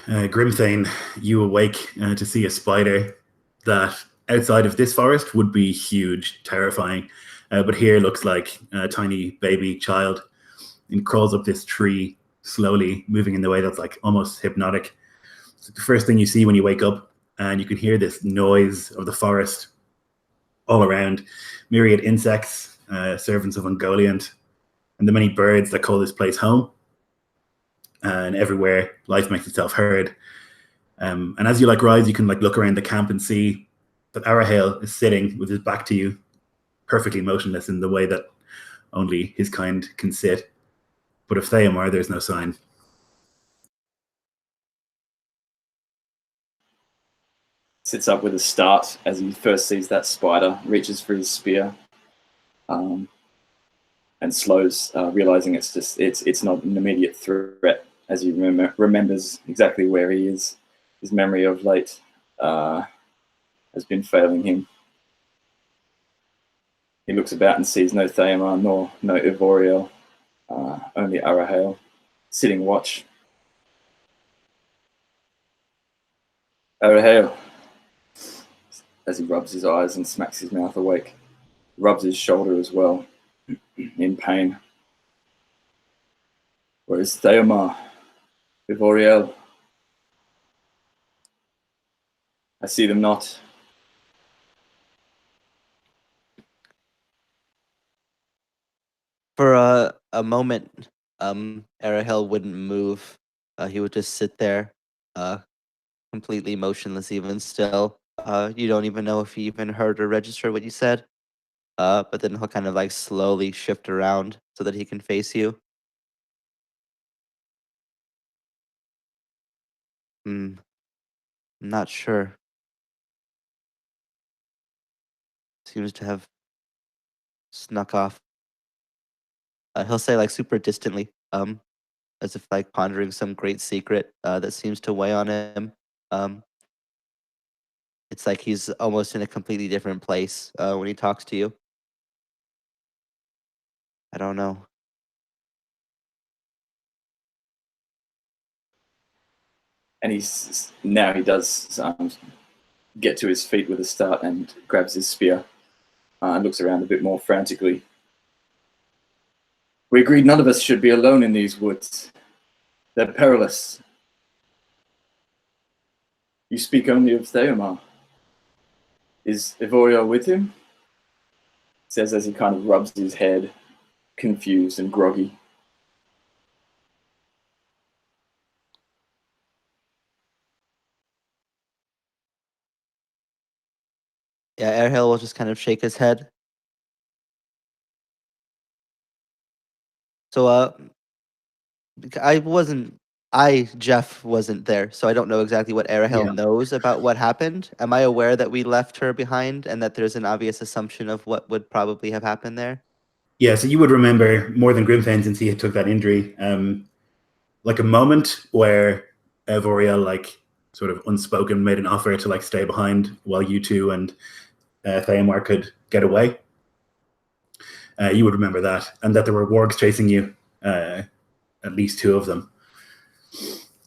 Grimthane, you awake to see a spider that outside of this forest would be huge, terrifying, but here looks like a tiny baby child and crawls up this tree slowly, moving in the way that's like almost hypnotic. It's the first thing you see when you wake up, and you can hear this noise of the forest all around, myriad insects, servants of Ungoliant, and the many birds that call this place home. And everywhere, life makes itself heard. And as you like rise, you can like look around the camp and see that Arahale is sitting with his back to you, perfectly motionless in the way that only his kind can sit. But of Theomar, there's no sign. Sits up with a start as he first sees that spider, reaches for his spear, and slows, realizing it's not an immediate threat. As he remembers exactly where he is, his memory of late has been failing him. He looks about and sees no Theomar nor no Ivoriel, only Arahale sitting watch. Arahale, as he rubs his eyes and smacks his mouth awake, rubs his shoulder as well, in pain. Where is Theomar? Ivoriel? I see them not. For a moment, Arahel wouldn't move. He would just sit there, completely motionless even still. You don't even know if he even heard or registered what you said. But then he'll kind of like slowly shift around so that he can face you. I'm not sure. Seems to have snuck off. He'll say like super distantly, as if like pondering some great secret that seems to weigh on him. It's like he's almost in a completely different place when he talks to you. I don't know. And he does get to his feet with a start and grabs his spear and looks around a bit more frantically. We agreed none of us should be alone in these woods. They're perilous. You speak only of Theomar. Is Ivoriel with him? Says as he kind of rubs his head, confused and groggy. Yeah, Airhill will just kind of shake his head. So, Jeff wasn't there, so I don't know exactly what Arahel knows about what happened. Am I aware that we left her behind and that there's an obvious assumption of what would probably have happened there? Yeah, so you would remember more than Grimthane since he took that injury. Like a moment where Ivoriel, like sort of unspoken, made an offer to like stay behind while you two and Theomar could get away. You would remember that, and that there were wargs chasing you, at least two of them.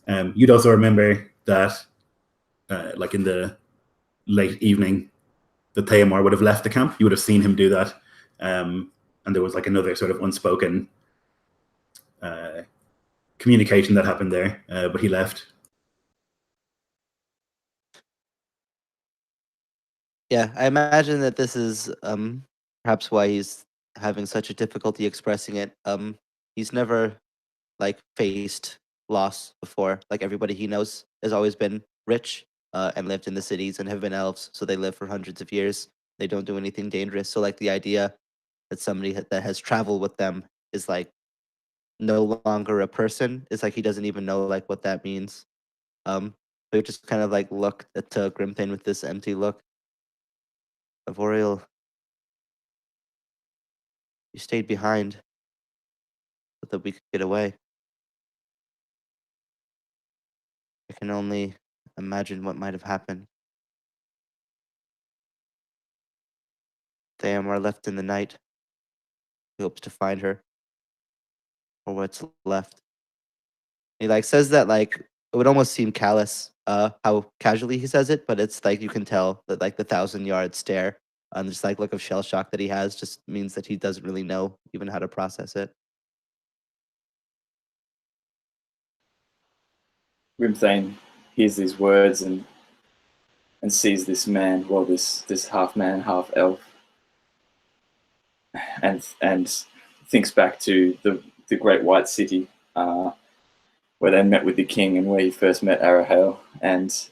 You'd also remember that, like in the late evening, that Theomar would have left the camp. You would have seen him do that, and there was like another sort of unspoken communication that happened there, but he left. Yeah, I imagine that this is perhaps why he's having such a difficulty expressing it. He's never like faced loss before. Like everybody he knows has always been rich and lived in the cities and have been elves, so they live for hundreds of years. They don't do anything dangerous. So like the idea that somebody that has traveled with them is like no longer a person is like he doesn't even know like what that means. So he just kind of like looked at Grimthane with this empty look. Ivoriel, you stayed behind so that we could get away. I can only imagine what might have happened. Theomar left in the night. He hopes to find her, or what's left. He like says that like would almost seem callous how casually he says it, but it's like you can tell that like the 1,000-yard stare and just like look of shell shock that he has just means that he doesn't really know even how to process it. Grimthane hears these words and sees this man, well, this half man, half elf, and thinks back to the Great White City, where they met with the king and where he first met Arahel, and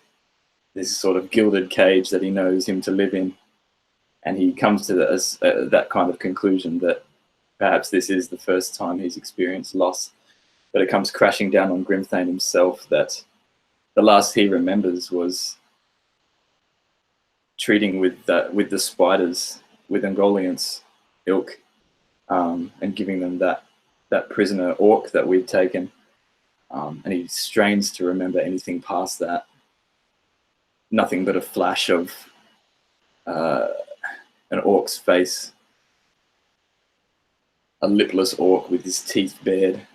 this sort of gilded cage that he knows him to live in. And he comes to that kind of conclusion that perhaps this is the first time he's experienced loss. But it comes crashing down on Grimthane himself that the last he remembers was treating with the spiders, with Ungoliant's ilk, and giving them that prisoner orc that we'd taken. And he strains to remember anything past that. Nothing but a flash of an orc's face, a lipless orc with his teeth bared.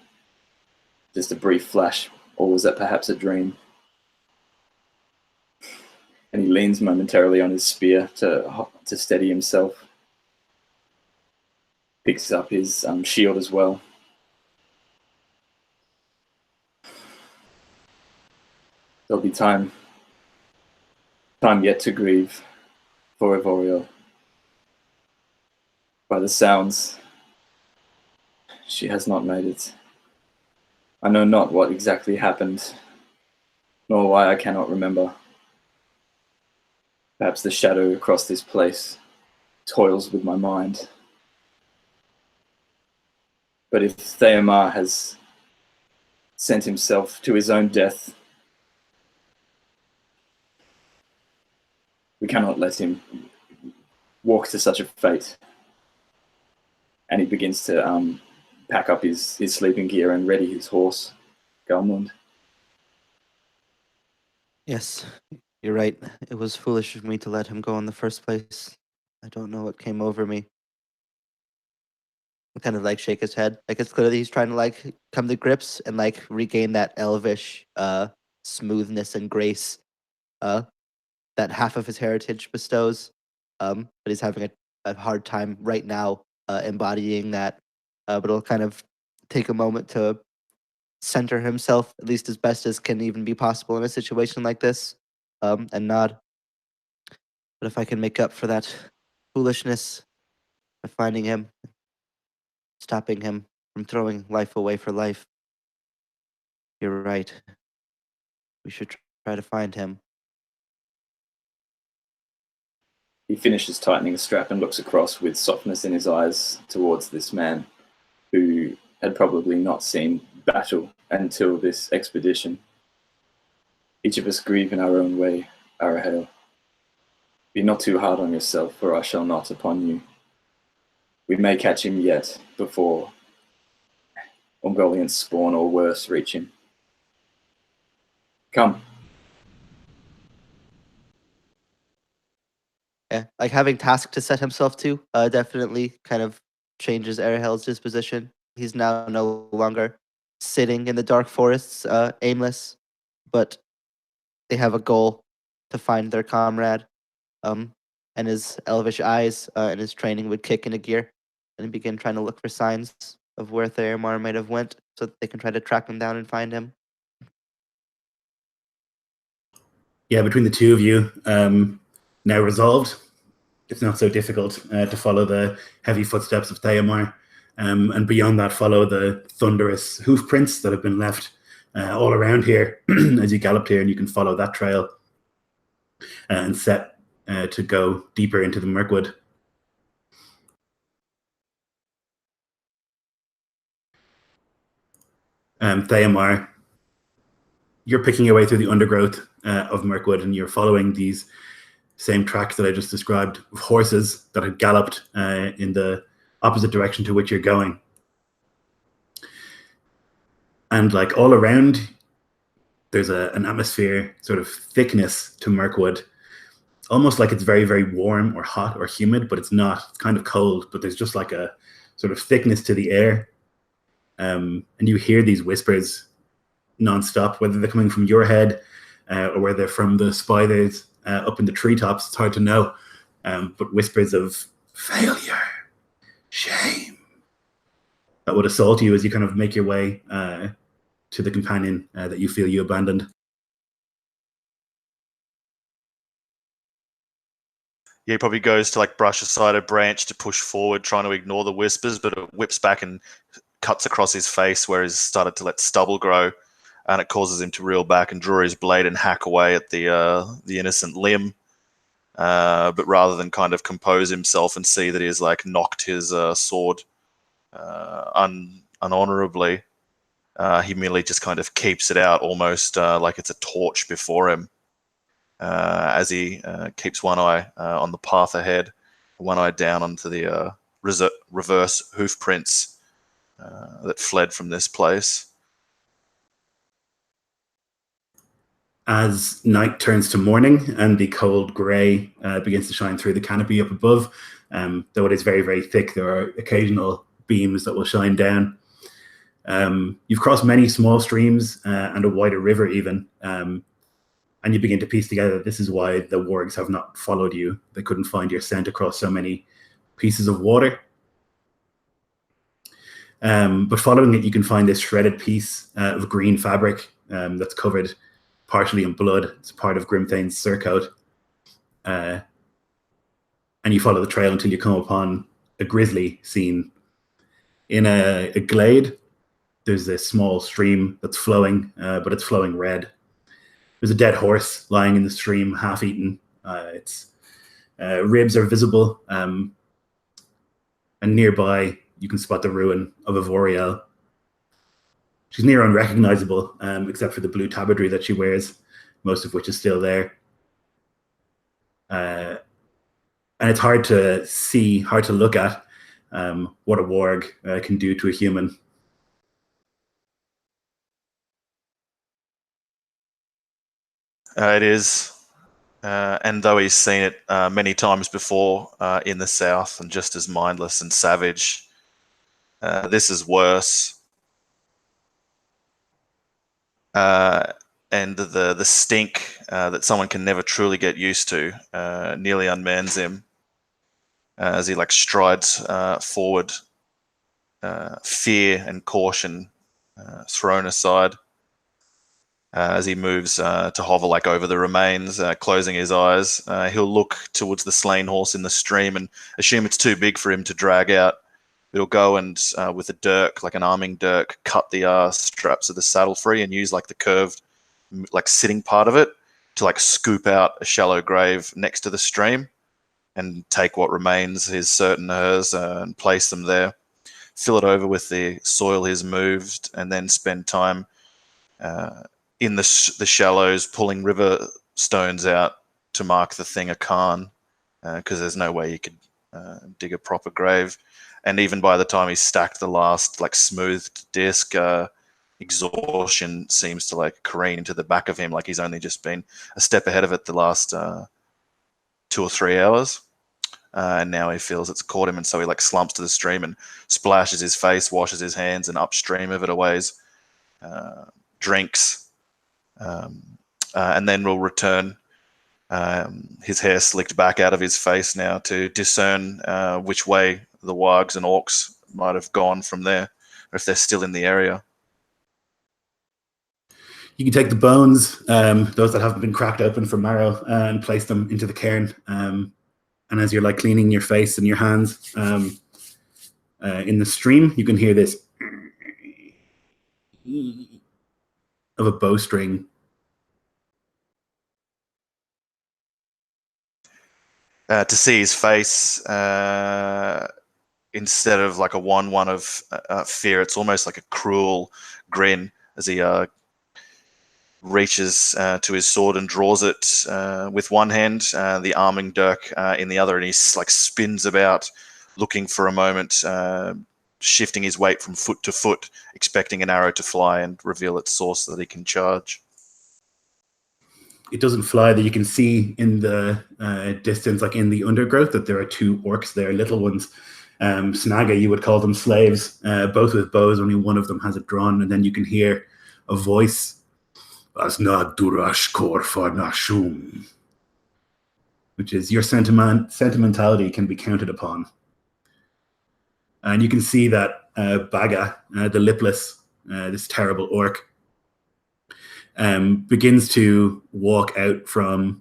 Just a brief flash, or was that perhaps a dream? And he leans momentarily on his spear to steady himself. Picks up his shield as well. There'll be time yet to grieve for Ivoriel. By the sounds, she has not made it. I know not what exactly happened, nor why I cannot remember. Perhaps the shadow across this place toils with my mind. But if Theomar has sent himself to his own death, we cannot let him walk to such a fate. And he begins to pack up his sleeping gear and ready his horse, Galmund. Yes, you're right. It was foolish of me to let him go in the first place. I don't know what came over me. I kind of like shake his head. Like it's clearly he's trying to like come to grips and like regain that elvish smoothness and grace that half of his heritage bestows. But he's having a hard time right now embodying that. But it'll kind of take a moment to center himself, at least as best as can even be possible in a situation like this, and nod. But if I can make up for that foolishness by finding him, stopping him from throwing life away for life, you're right. We should try to find him. He finishes tightening the strap and looks across with softness in his eyes towards this man who had probably not seen battle until this expedition. Each of us grieve in our own way, Arahel. Be not too hard on yourself, for I shall not upon you. We may catch him yet before Ungoliant's spawn or worse reach him. Come. Yeah, like having task to set himself to definitely kind of changes Arahel's disposition. He's now no longer sitting in the dark forests, aimless, but they have a goal to find their comrade. And his elvish eyes and his training would kick into gear, and he begin trying to look for signs of where Theomar might have went, so that they can try to track him down and find him. Yeah, between the two of you, now resolved, it's not so difficult to follow the heavy footsteps of Theomar, and beyond that follow the thunderous hoof prints that have been left all around here as you galloped here, and you can follow that trail and set to go deeper into the Mirkwood. Theomar, you're picking your way through the undergrowth of Mirkwood, and you're following these same tracks that I just described of horses that had galloped in the opposite direction to which you're going. And like all around, there's an atmosphere, sort of thickness to Mirkwood, almost like it's very, very warm or hot or humid, but it's not. It's kind of cold, but there's just like a sort of thickness to the air. And you hear these whispers non-stop, whether they're coming from your head or whether they're from the spiders up in the treetops. It's hard to know, but whispers of failure, shame, that would assault you as you kind of make your way to the companion that you feel you abandoned. Yeah, he probably goes to like brush aside a branch to push forward, trying to ignore the whispers, but it whips back and cuts across his face where he's started to let stubble grow, and it causes him to reel back and draw his blade and hack away at the innocent limb. But rather than kind of compose himself and see that he has like knocked his sword unhonorably, he merely just kind of keeps it out, almost like it's a torch before him. As he keeps one eye on the path ahead, one eye down onto the reverse hoof prints that fled from this place. As night turns to morning and the cold grey begins to shine through the canopy up above, though it is very, very thick, there are occasional beams that will shine down. You've crossed many small streams and a wider river even, and you begin to piece together this is why the wargs have not followed you. They couldn't find your scent across so many pieces of water. But following it, you can find this shredded piece of green fabric that's covered partially in blood. It's part of Grimthane's surcoat. And you follow the trail until you come upon a grisly scene. In a glade, there's this small stream that's flowing, but it's flowing red. There's a dead horse lying in the stream, half-eaten. Its ribs are visible, and nearby you can spot the ruin of Ivoriel. She's near unrecognizable, except for the blue tabardry that she wears, most of which is still there. And it's hard to see, hard to look at what a warg can do to a human. It is. And though he's seen it many times before in the south and just as mindless and savage, this is worse. And the stink that someone can never truly get used to nearly unmans him as he like strides forward, fear and caution thrown aside. As he moves to hover like over the remains, closing his eyes, he'll look towards the slain horse in the stream and assume it's too big for him to drag out. He'll go and with a dirk, like an arming dirk, cut the straps of the saddle free and use like the curved, like sitting part of it to like scoop out a shallow grave next to the stream and take what remains, his certain hers, and place them there. Fill it over with the soil he's moved, and then spend time in the shallows, pulling river stones out to mark the thing a cairn, because there's no way you could dig a proper grave. And even by the time he's stacked the last like smoothed disc, exhaustion seems to like careen into the back of him, like he's only just been a step ahead of it the last 2 or 3 hours. And now he feels it's caught him, and so he like slumps to the stream and splashes his face, washes his hands, and upstream of it a ways, drinks. And then will return, his hair slicked back out of his face now, to discern which way the wargs and orcs might have gone from there, or if they're still in the area. You can take the bones, those that haven't been cracked open for marrow, and place them into the cairn. And as you're like cleaning your face and your hands in the stream, you can hear this of a bowstring. To see his face, instead of like a one of fear, it's almost like a cruel grin as he reaches to his sword and draws it with one hand, the arming dirk in the other, and he like spins about, looking for a moment, shifting his weight from foot to foot, expecting an arrow to fly and reveal its source so that he can charge. It doesn't fly. That you can see in the distance, like in the undergrowth, that there are 2 orcs there, little ones. Snaga, you would call them slaves, both with bows. Only one of them has it drawn, and then you can hear a voice. As na durash kor for nashum, which is your sentimentality can be counted upon. And you can see that Baga, the lipless, this terrible orc, begins to walk out from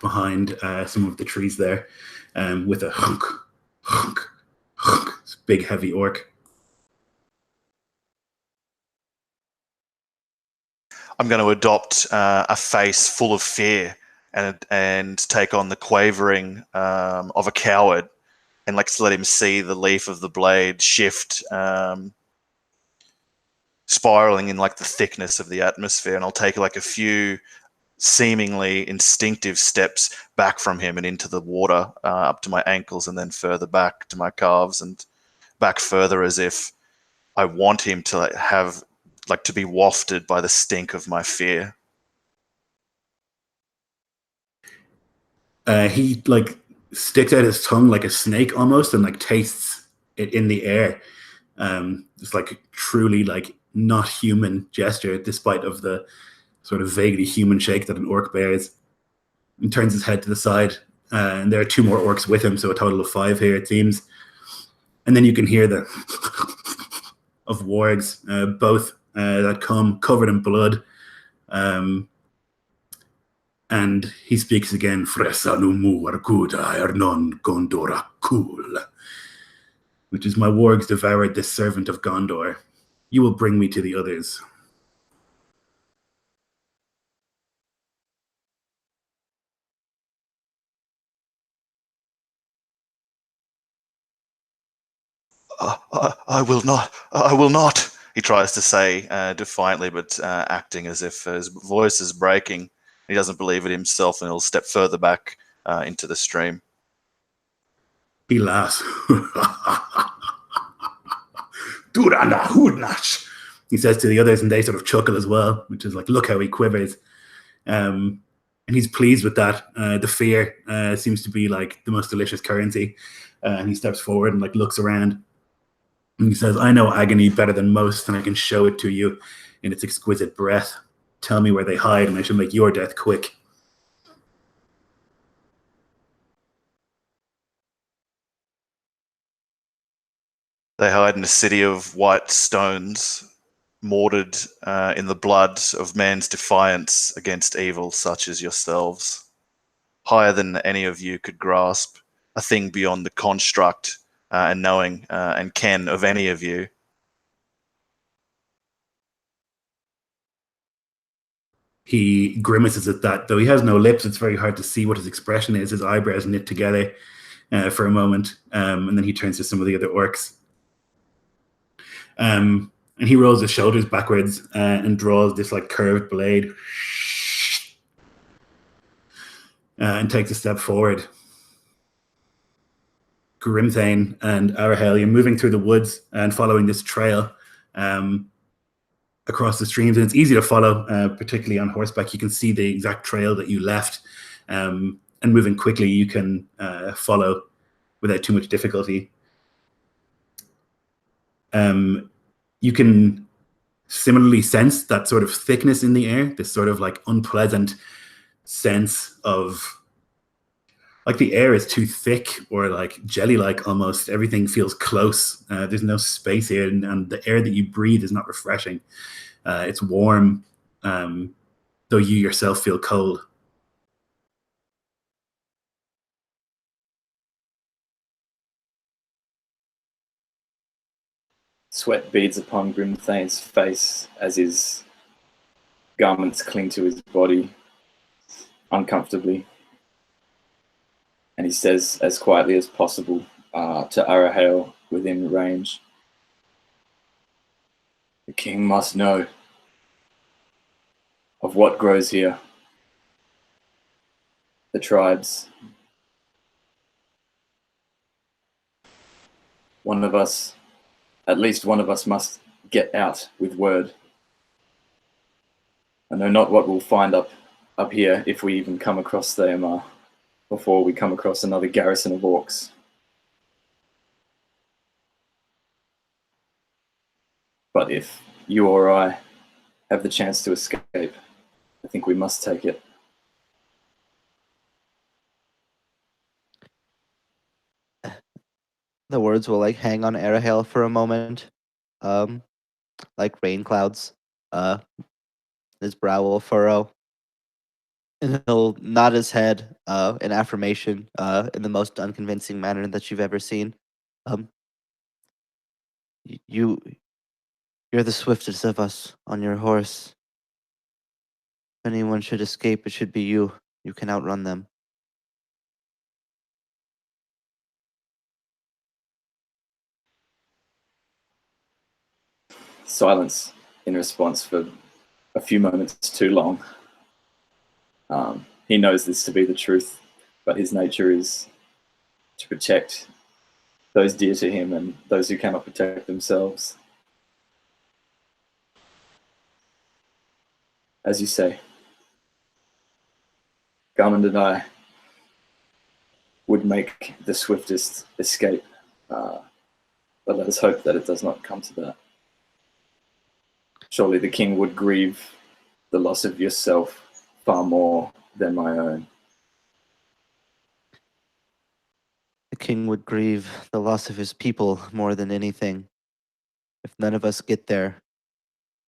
behind some of the trees there with a hunk, hunk, hunk. This big, heavy orc. I'm going to adopt a face full of fear and take on the quavering of a coward, and like to let him see the leaf of the blade shift, spiraling in like the thickness of the atmosphere. And I'll take like a few seemingly instinctive steps back from him and into the water, up to my ankles, and then further back to my calves, and back further, as if I want him to have to be wafted by the stink of my fear. He like sticks out his tongue like a snake almost, and like tastes it in the air. It's like truly like not human gesture, despite of the sort of vaguely human shake that an orc bears. And turns his head to the side, and there are 2 more orcs with him, so a total of 5 here it seems. And then you can hear the of wargs, both that come covered in blood. And he speaks again, Fresanumu Arguda Ernon Gondora Kul, which is, my wargs devoured this servant of Gondor. You will bring me to the others. I will not. I will not. He tries to say defiantly, but acting as if his voice is breaking. He doesn't believe it himself, and he'll step further back into the stream. He laughs. Durana Hudnash, he says to the others, and they sort of chuckle as well, which is like, look how he quivers. And he's pleased with that. The fear seems to be like the most delicious currency. And he steps forward and like looks around. And he says, I know agony better than most, and I can show it to you in its exquisite breath. Tell me where they hide, and I shall make your death quick. They hide in a city of white stones, mortared in the blood of man's defiance against evil such as yourselves. Higher than any of you could grasp, a thing beyond the construct and knowing and ken of any of you. He grimaces at that, though he has no lips. It's very hard to see what his expression is. His eyebrows knit together for a moment, and then he turns to some of the other orcs. And he rolls his shoulders backwards and draws this like curved blade and takes a step forward. Grimthane and Arahel, you're moving through the woods and following this trail across the streams, and it's easy to follow, particularly on horseback. You can see the exact trail that you left, and moving quickly, you can follow without too much difficulty. You can similarly sense that sort of thickness in the air, this sort of like unpleasant sense of like the air is too thick or like jelly-like almost. Everything feels close. There's no space here, and the air that you breathe is not refreshing. It's warm, though you yourself feel cold. Sweat beads upon Grimthane's face as his garments cling to his body uncomfortably. And he says as quietly as possible to Arahel within range, the king must know of what grows here. The tribes. One of us, at least one of us, must get out with word. I know not what we'll find up here if we even come across them before we come across another garrison of orcs. But if you or I have the chance to escape, I think we must take it. The words will like hang on Arahel for a moment, like rain clouds. Uh, his brow will furrow, and he'll nod his head in affirmation in the most unconvincing manner that you've ever seen. Um, you, you're the swiftest of us on your horse. If anyone should escape, it should be you. You can outrun them. Silence in response for a few moments too long. He knows this to be the truth, but his nature is to protect those dear to him and those who cannot protect themselves. As you say, Garmund and I would make the swiftest escape, but let us hope that it does not come to that. Surely the king would grieve the loss of yourself far more than my own. The king would grieve the loss of his people more than anything. If none of us get there,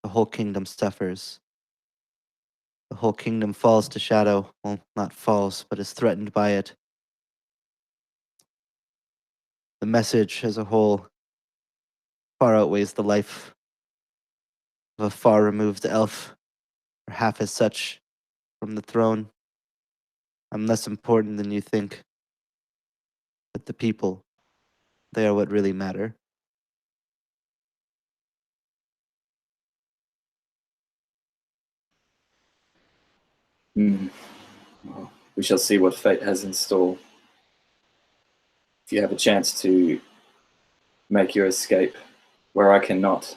the whole kingdom suffers. The whole kingdom falls to shadow. Well, not falls, but is threatened by it. The message as a whole far outweighs the life of a far removed elf, or half as such, from the throne. I'm less important than you think. But the people, they are what really matter. Well, we shall see what fate has in store. If you have a chance to make your escape where I cannot,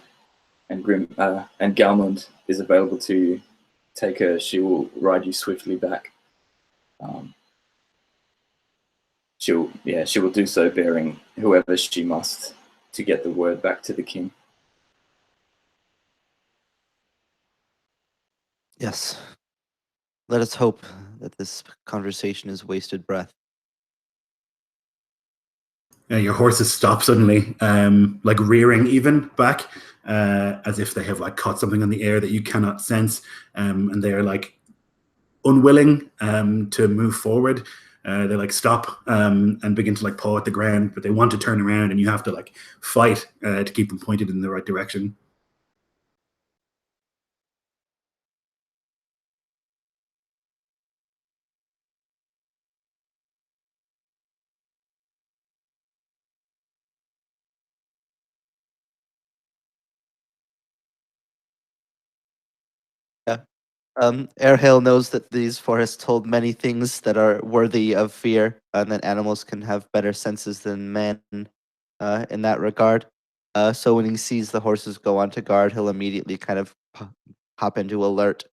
and Galmund is available to take her, she will ride you swiftly back. She will do so bearing whoever she must to get the word back to the king. Yes. Let us hope that this conversation is wasted breath. Your horses stop suddenly, like rearing even back, as if they have like caught something on the air that you cannot sense, and they are like unwilling to move forward. They like stop and begin to like paw at the ground, but they want to turn around, and you have to like fight to keep them pointed in the right direction. Airhail knows that these forests hold many things that are worthy of fear, and that animals can have better senses than men in that regard. So when he sees the horses go onto guard, he'll immediately kind of hop into alert.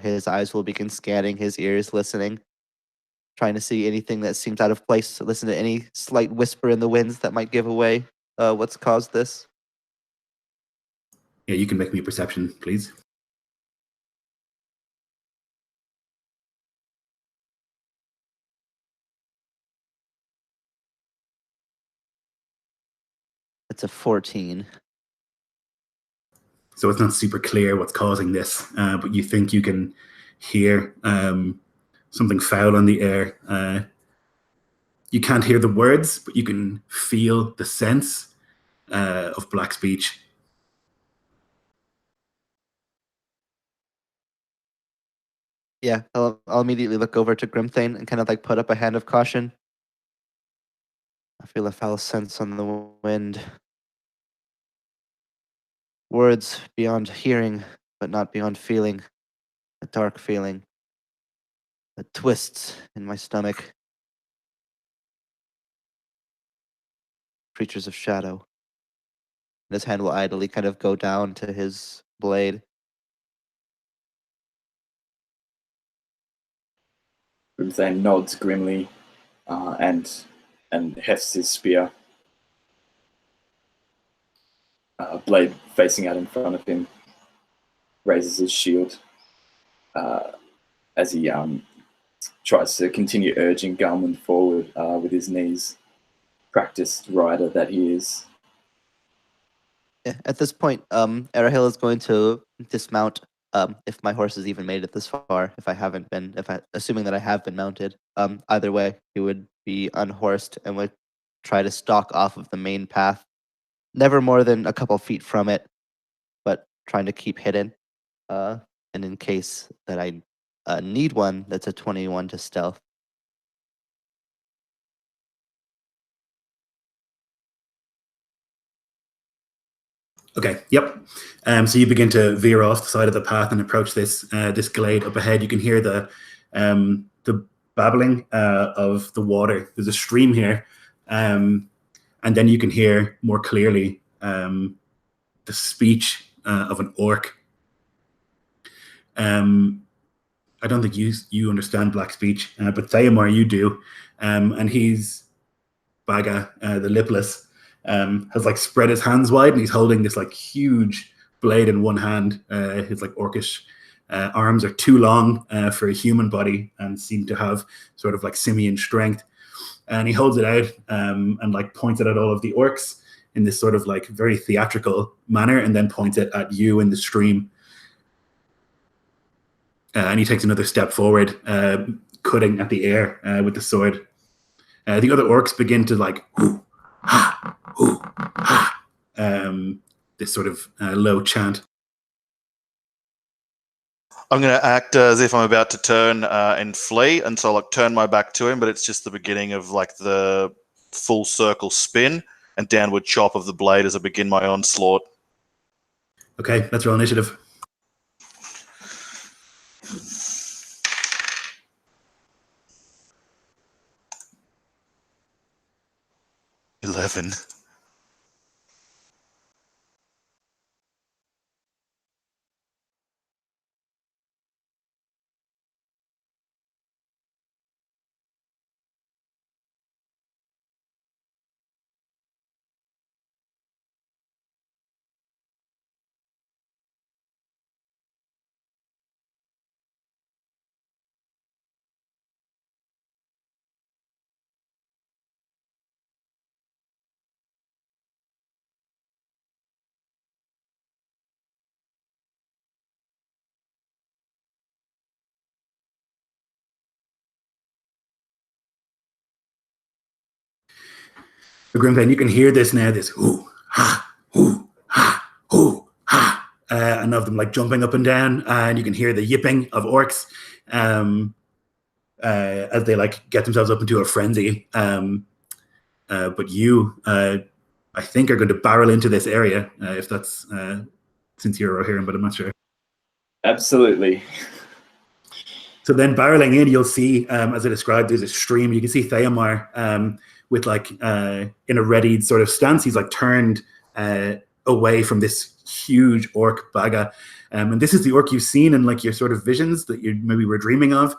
His eyes will begin scanning, his ears listening, trying to see anything that seems out of place, listen to any slight whisper in the winds that might give away what's caused this. Yeah, you can make me a perception, please. It's a 14. So it's not super clear what's causing this, but you think you can hear something foul on the air. You can't hear the words, but you can feel the sense of black speech. Yeah, I'll immediately look over to Grimthane and kind of like put up a hand of caution. I feel a foul sense on the wind. Words beyond hearing, but not beyond feeling. A dark feeling. A twist in my stomach. Creatures of shadow. And his hand will idly kind of go down to his blade. Grimthane nods grimly and hefts his spear. blade facing out in front of him, raises his shield as he tries to continue urging Garland forward with his knees. Practiced rider that he is. Yeah, at this point, Arahil is going to dismount. If my horse has even made it this far, if I haven't been, assuming that I have been mounted, either way, he would be unhorsed and would try to stalk off of the main path, never more than a couple feet from it, but trying to keep hidden. And in case that I need one, that's a 21 to stealth. Okay. Yep. So you begin to veer off the side of the path and approach this this glade up ahead. You can hear the babbling of the water. There's a stream here, and then you can hear more clearly the speech of an orc. I don't think you understand Black speech, but Thaomar, you do, and he's Baga, the lipless. Has like spread his hands wide and he's holding this like huge blade in one hand. His like orcish arms are too long for a human body and seem to have sort of like simian strength. And he holds it out and like points it at all of the orcs in this sort of like very theatrical manner, and then points it at you in the stream. And he takes another step forward, cutting at the air with the sword. The other orcs begin to like this sort of low chant. I'm going to act as if I'm about to turn and flee, and so like turn my back to him, but it's just the beginning of like the full circle spin and downward chop of the blade as I begin my onslaught. Okay, let's roll initiative. Eleven. Grimpen, you can hear this now, this hoo, ha, hoo, ha, hoo, ha, and of them like jumping up and down, and you can hear the yipping of orcs as they like get themselves up into a frenzy. But you, I think, are going to barrel into this area, if that's since you're Rohirrim, but I'm not sure. Absolutely. So then barreling in, you'll see, as I described, there's a stream. You can see Thaomar with like in a readied sort of stance. He's like turned away from this huge orc Baga. And this is the orc you've seen in like your sort of visions that you maybe were dreaming of.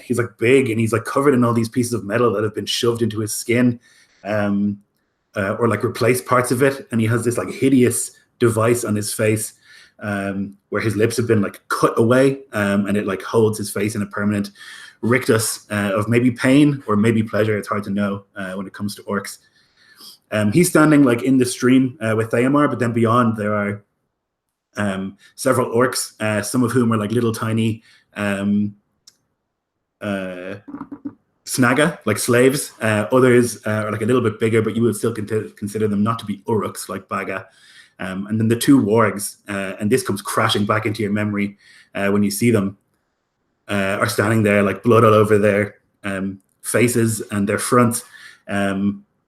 He's like big and he's like covered in all these pieces of metal that have been shoved into his skin or like replaced parts of it. And he has this like hideous device on his face where his lips have been like cut away and it like holds his face in a permanent rictus of maybe pain or maybe pleasure. It's hard to know when it comes to orcs. He's standing like in the stream with Thaomar, but then beyond there are several orcs, some of whom are like little tiny snaga, like slaves. Others are like a little bit bigger, but you would still consider them not to be uruks like Baga. And then the two wargs, and this comes crashing back into your memory when you see them, are standing there like blood all over their faces and their fronts,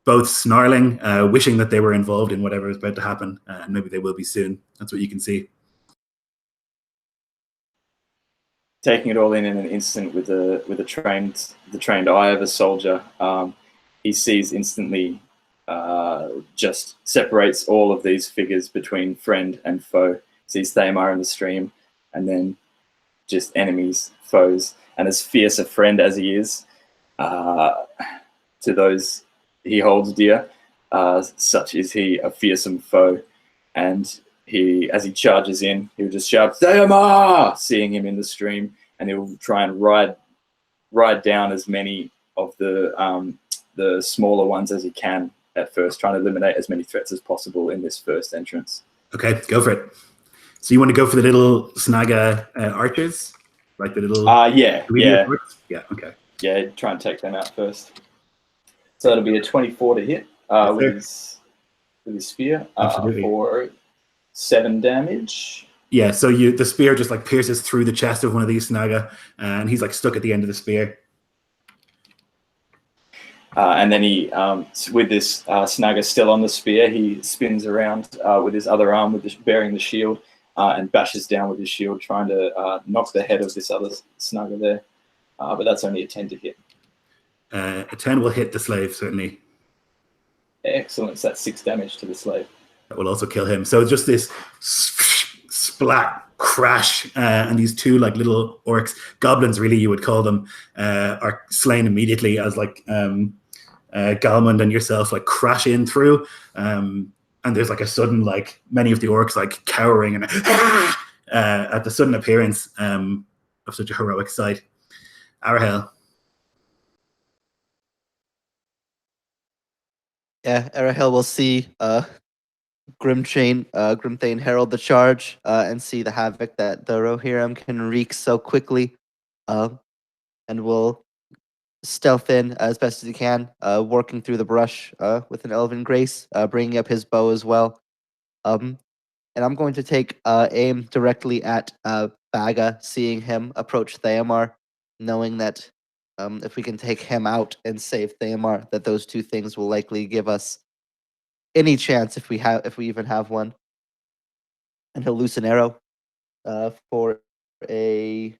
both snarling, wishing that they were involved in whatever is about to happen, and maybe they will be soon. That's what you can see. Taking it all in an instant with the trained eye of a soldier, he sees instantly, just separates all of these figures between friend and foe. Sees Thaomar in the stream, and then just enemies, foes, and as fierce a friend as he is to those he holds dear, such is he a fearsome foe. and as he charges in, he'll just shout "Theomar!" seeing him in the stream, and he'll try and ride down as many of the smaller ones as he can at first, trying to eliminate as many threats as possible in this first entrance. Okay, go for it. So you want to go for the little Snaga archers, like the little yeah, okay. Yeah, try and take them out first. So it'll be a 24 to hit with his spear for 7 damage. Yeah, so the spear just like pierces through the chest of one of these Snaga, and he's like stuck at the end of the spear. And then he, with this Snaga still on the spear, he spins around with his other arm, bearing the shield, and bashes down with his shield, trying to knock the head of this other Snaga there. But that's only a 10 to hit. A 10 will hit the slave, certainly. Excellent. So that's 6 damage to the slave. That will also kill him. So just this splat, crash, and these two like little orcs, goblins really you would call them, are slain immediately as like Galmund and yourself like crash in through. And there's like a sudden, like many of the orcs like cowering and at the sudden appearance of such a heroic sight. Arahel. Yeah, Arahel will see Grimthane herald the charge and see the havoc that the Rohirrim can wreak so quickly, and will stealth in as best as he can, working through the brush with an elven grace, bringing up his bow as well. And I'm going to take aim directly at Baga, seeing him approach Theomar, knowing that if we can take him out and save Theomar, that those two things will likely give us any chance if we even have one. And he'll loose an arrow for a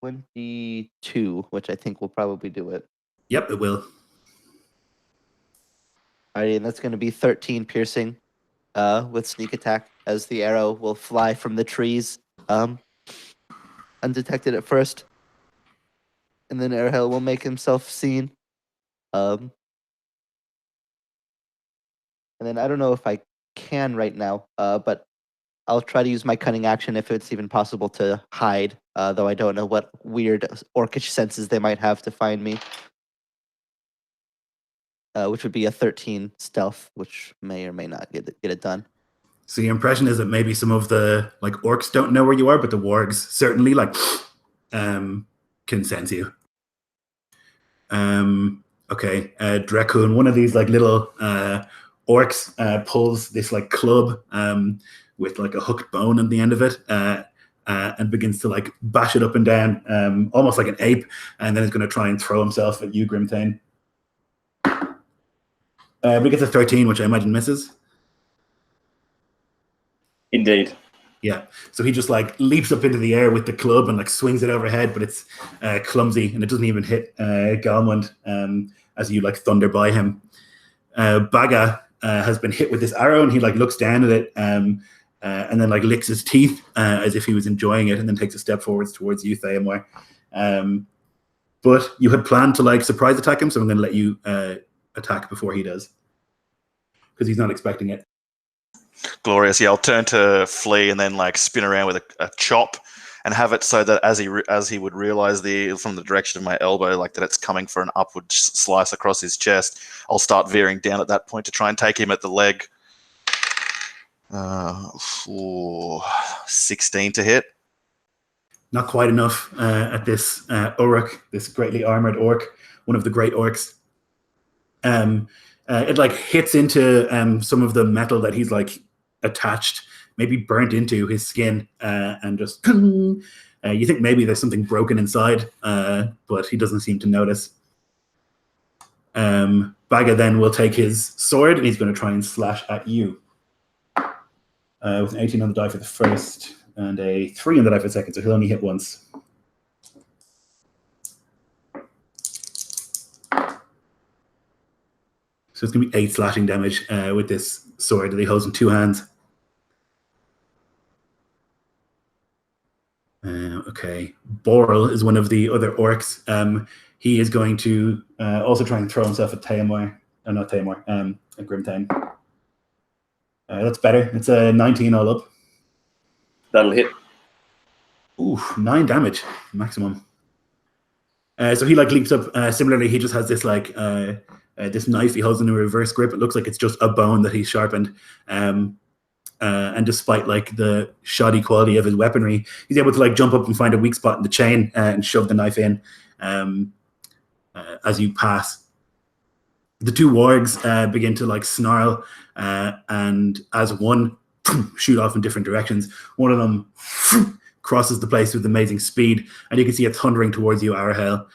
22, which I think will probably do it. Yep, it will. Alrighty, and that's going to be 13 piercing with sneak attack, as the arrow will fly from the trees undetected at first. And then Arahel will make himself seen. And then I don't know if I can right now, but I'll try to use my cunning action if it's even possible to hide, though I don't know what weird orcish senses they might have to find me. Which would be a 13 stealth, which may or may not get it done. So the impression is that maybe some of the like orcs don't know where you are, but the wargs certainly like can sense you. Okay, Drekun, one of these like little orcs pulls this like club with like a hooked bone on the end of it and begins to like bash it up and down, almost like an ape, and then is going to try and throw himself at you, Grimthane. But he gets a 13, which I imagine misses. Indeed. Yeah, so he just like leaps up into the air with the club and like swings it overhead, but it's clumsy and it doesn't even hit Galmund as you like thunder by him. Baga has been hit with this arrow and he like looks down at it and then like licks his teeth as if he was enjoying it, and then takes a step forwards towards you, Theomar. But you had planned to like surprise attack him, so I'm going to let you attack before he does, because he's not expecting it. Glorious. Yeah, I'll turn to flee and then like spin around with a chop and have it so that as he would realize from the direction of my elbow, like that it's coming for an upward slice across his chest, I'll start veering down at that point to try and take him at the leg. 16 to hit. Not quite enough at this Uruk, this greatly armored orc, one of the great orcs. It like hits into some of the metal that he's like attached, maybe burnt into his skin, and just you think maybe there's something broken inside, but he doesn't seem to notice. Baga then will take his sword and he's going to try and slash at you with an 18 on the die for the first and a 3 on the die for the second, so he'll only hit once. So it's going to be 8 slashing damage with this sword that he holds in 2 hands. Okay. Boral is one of the other orcs. He is going to also try and throw himself at Theomar. Not Theomar, at Grimthane. That's better. It's a 19 all up. That'll hit. Ooh, 9 damage maximum. So he like leaps up. Similarly, he just has this like this knife he holds in a reverse grip. It looks like it's just a bone that he's sharpened. And despite like the shoddy quality of his weaponry, he's able to like jump up and find a weak spot in the chain and shove the knife in as you pass. The two wargs begin to like snarl, and as one shoot off in different directions, one of them crosses the place with amazing speed, and you can see it thundering towards you, Arahel.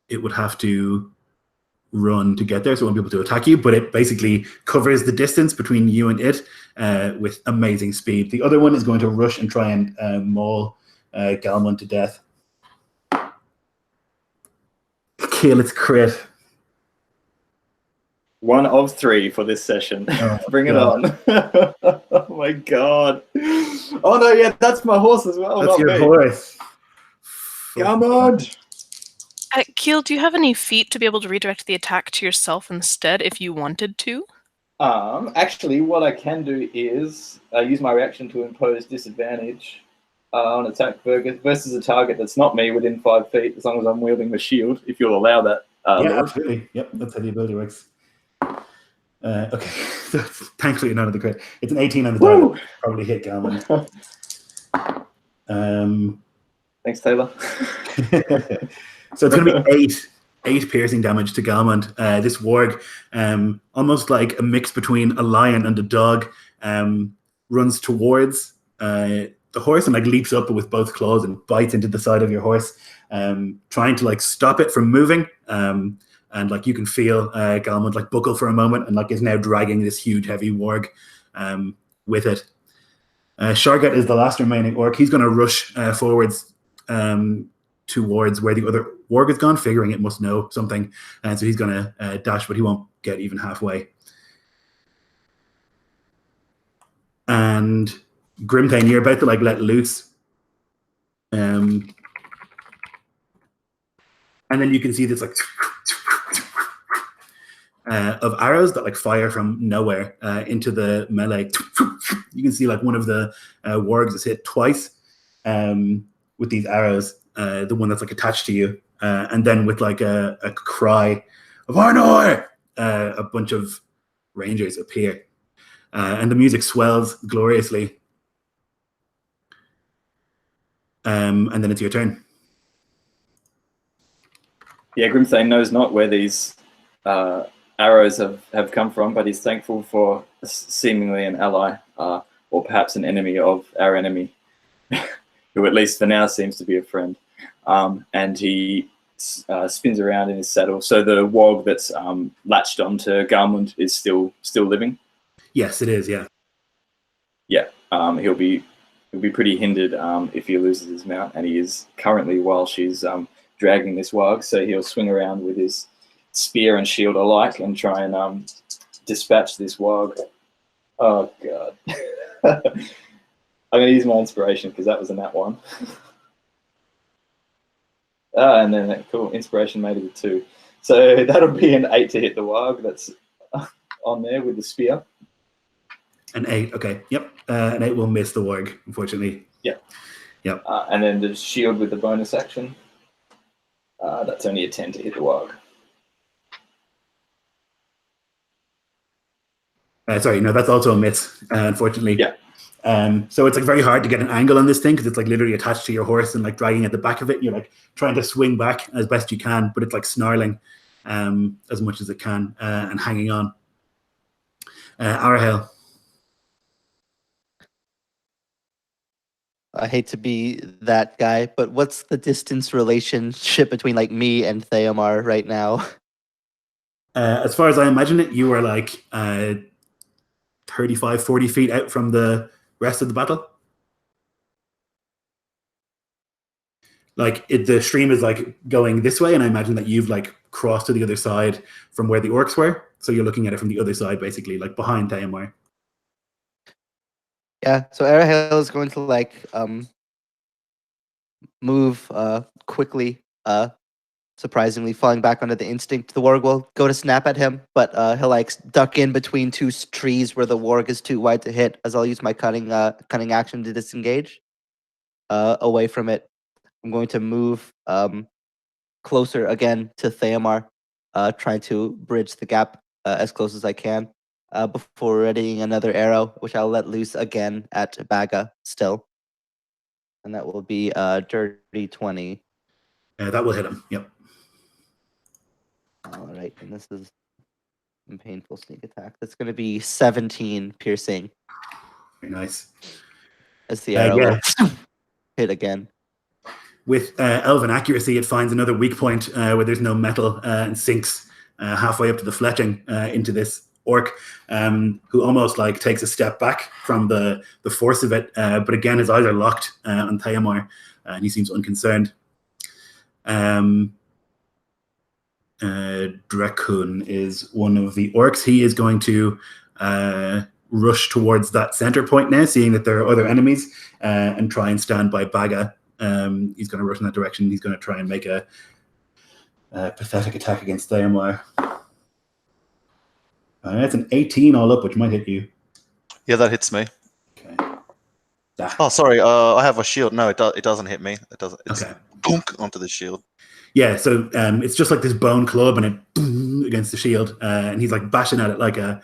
It would have to run to get there, so it won't be able to attack you, but it basically covers the distance between you and it with amazing speed. The other one is going to rush and try and maul Galmon to death. Kill, its crit. 1 of 3 for this session. Oh, Bring it God. on. Oh my god. Oh no, yeah, that's my horse as well. That's not your me. horse. Come on. Keel, do you have any feat to be able to redirect the attack to yourself instead if you wanted to? Actually, what I can do is use my reaction to impose disadvantage on attack versus a target that's not me within 5 feet, as long as I'm wielding the shield, if you'll allow that. Yeah, Lord. absolutely. Yep, that's how the ability works. Okay, so thankfully not on the crit. It's an 18 on the Woo! die. Probably hit Galman. Thanks, Taylor. So it's going to be eight piercing damage to Galmond. This warg, almost like a mix between a lion and a dog, runs towards the horse and like leaps up with both claws and bites into the side of your horse, trying to like stop it from moving. And like you can feel Galmond like buckle for a moment and like is now dragging this huge heavy warg with it. Shargat is the last remaining orc. He's going to rush forwards towards where the other warg has gone, figuring it must know something, and so he's going to dash, but he won't get even halfway. And Grimthane, you're about to like let loose, and then you can see this like of arrows that like fire from nowhere into the melee. You can see like one of the wargs is hit twice with these arrows. The one that's like attached to you, and then with like a cry of Arnor, a bunch of rangers appear, and the music swells gloriously. And then it's your turn. Yeah, Grimthane knows not where these arrows have come from, but he's thankful for seemingly an ally, or perhaps an enemy of our enemy, who at least for now seems to be a friend. And he spins around in his saddle. So the warg that's latched onto Garmund is still living. Yes, it is. Yeah. Yeah. He'll be pretty hindered if he loses his mount, and he is currently while she's dragging this warg. So he'll swing around with his spear and shield alike and try and dispatch this warg. Oh god. I'm going to use my inspiration because that was a nat 1. And then, cool, inspiration made it a 2. So that'll be an 8 to hit the warg that's on there with the spear. An 8, okay. Yep. An 8 will miss the warg, unfortunately. Yep. Yep. And then the shield with the bonus action. That's only a 10 to hit the warg. Sorry, no, that's also a miss, unfortunately. Yeah. So it's like very hard to get an angle on this thing because it's like literally attached to your horse and like dragging at the back of it. You're like trying to swing back as best you can, but it's like snarling as much as it can and hanging on. Arahel. I hate to be that guy, but what's the distance relationship between like me and Theomar right now? As far as I imagine it, you were like 35, 40 feet out from the rest of the battle. Like the stream is like going this way, and I imagine that you've like crossed to the other side from where the orcs were. So you're looking at it from the other side, basically, like behind Theomar. Yeah, so Arahel is going to like move quickly surprisingly falling back under the instinct. The warg will go to snap at him, but he'll like duck in between two trees where the warg is too wide to hit, as I'll use my cunning action to disengage away from it. I'm going to move closer again to Theomar, trying to bridge the gap as close as I can before readying another arrow, which I'll let loose again at Baga still. And that will be dirty 20. That will hit him. Yep. All right, and this is a painful sneak attack. That's going to be 17 piercing Very nice. as the arrow Yeah. will hit again. With elven accuracy, it finds another weak point where there's no metal and sinks halfway up to the fletching into this orc, who almost like takes a step back from the force of it. But again, his eyes are locked on Theomar, and he seems unconcerned. Drakun is one of the orcs. He is going to rush towards that center point now, seeing that there are other enemies, and try and stand by Baga. He's going to rush in that direction. He's going to try and make a pathetic attack against Theomar. That's an 18 all up, which might hit you. Yeah, that hits me. Okay. Oh, sorry. I have a shield. No, it doesn't hit me. It doesn't. It's Okay. bonk onto the shield. Yeah, so it's just like this bone club, and it boom against the shield, and he's like bashing at it like a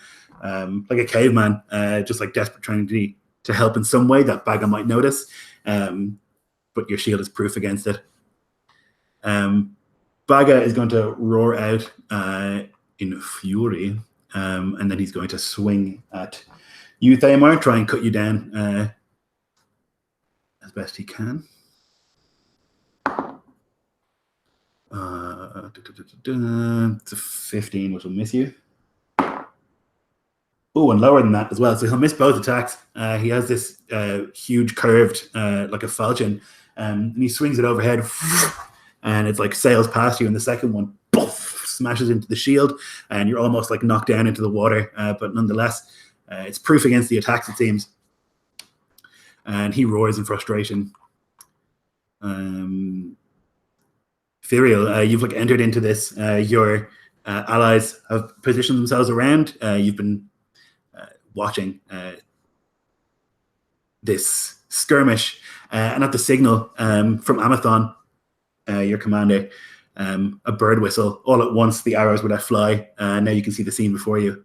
caveman, just like desperate, trying to help in some way that Baga might notice. But your shield is proof against it. Baga is going to roar out in fury, and then he's going to swing at you, Theomar, try and cut you down as best he can. It's a 15, which will miss you. Oh, and lower than that as well. So he'll miss both attacks. He has this huge curved, like a falchion, and he swings it overhead, and it's like sails past you. And the second one, poof, smashes into the shield, and you're almost like knocked down into the water. But nonetheless, it's proof against the attacks, it seems. And he roars in frustration. Ivoriel, you've like entered into this. Your allies have positioned themselves around. You've been watching this skirmish, and at the signal from Amathon, your commander, a bird whistle. All at once, the arrows would let fly. Now you can see the scene before you.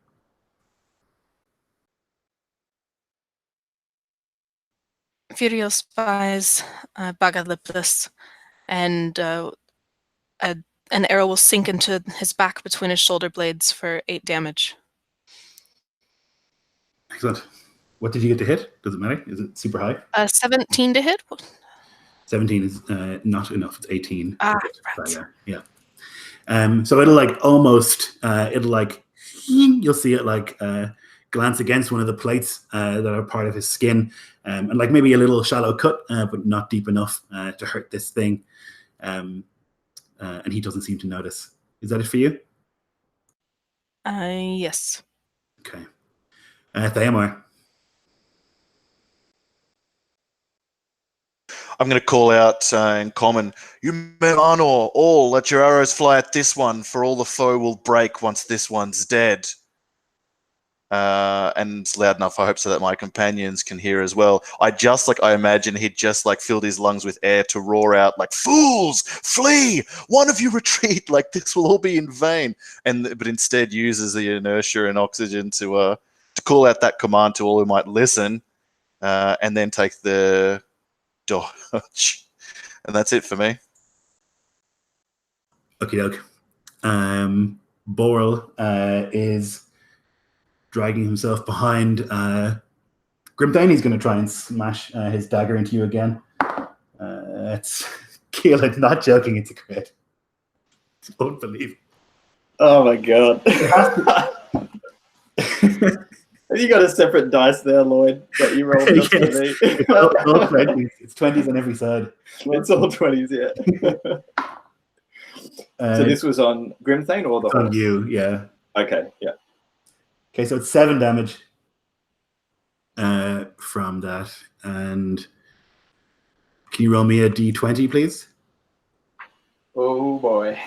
Ivoriel spies Baga lipless, and an arrow will sink into his back between his shoulder blades for 8 damage. Excellent. What did you get to hit? Does it matter? Is it super high? 17 to hit? 17 is not enough. It's 18. Right. Yeah. So it'll like almost, you'll see it like glance against one of the plates that are part of his skin, and like maybe a little shallow cut, but not deep enough to hurt this thing. And he doesn't seem to notice. Is that it for you? Yes. Okay. Theomar. I'm going to call out in common, "You men Arnor, all let your arrows fly at this one, for all the foe will break once this one's dead." And loud enough, I hope, so that my companions can hear as well. I imagine he'd just like filled his lungs with air to roar out like, "Fools, flee! One of you retreat! Like this will all be in vain." But instead uses the inertia and oxygen to call out that command to all who might listen, and then take the dodge. And that's it for me. Okie doke. Boral is dragging himself behind Grimthane. He's going to try and smash his dagger into you again. It's Keelan, not joking, it's a crit. It's unbelievable. Oh my god. Have you got a separate dice there, Lloyd, that you rolled just for me? All 20s. It's 20s on every side. It's all 20s, yeah. So this was on Grimthane or the on horse? you, yeah. Okay, yeah. Okay, so it's 7 damage from that. And can you roll me a d20, please? Oh boy.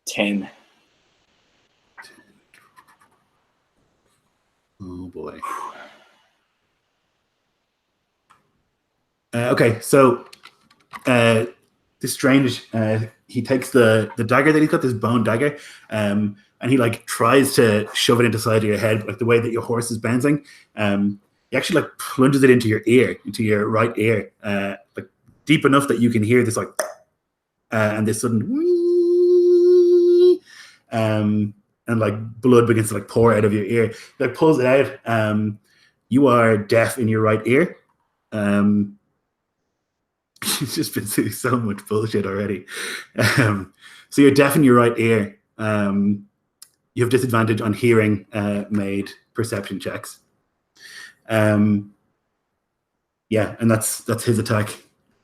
10. Oh boy. Okay, so this strange, he takes the dagger that he's got, this bone dagger, and he like tries to shove it into the side of your head, like the way that your horse is bouncing. He actually like plunges it into your ear, into your right ear, like deep enough that you can hear this like, and this sudden wee, and like blood begins to like pour out of your ear. He like pulls it out. You are deaf in your right ear. He's just been through so much bullshit already. So you're deaf in your right ear. You have disadvantage on hearing made perception checks. Yeah, and that's his attack.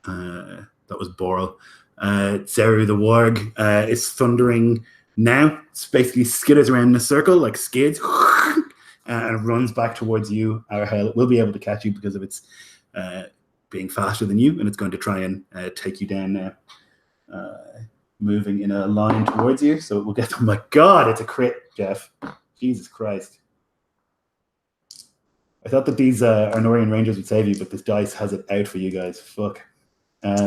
That was Boral. Zeru the warg is thundering now. It's basically skitters around in a circle like skids and runs back towards you. Arahel, it will be able to catch you because of its being faster than you, and it's going to try and take you down now. Moving in a line towards you, so it will get. Oh my god, it's a crit, Jeff. Jesus Christ. I thought that these Arnorian Rangers would save you, but this dice has it out for you guys. Fuck. It's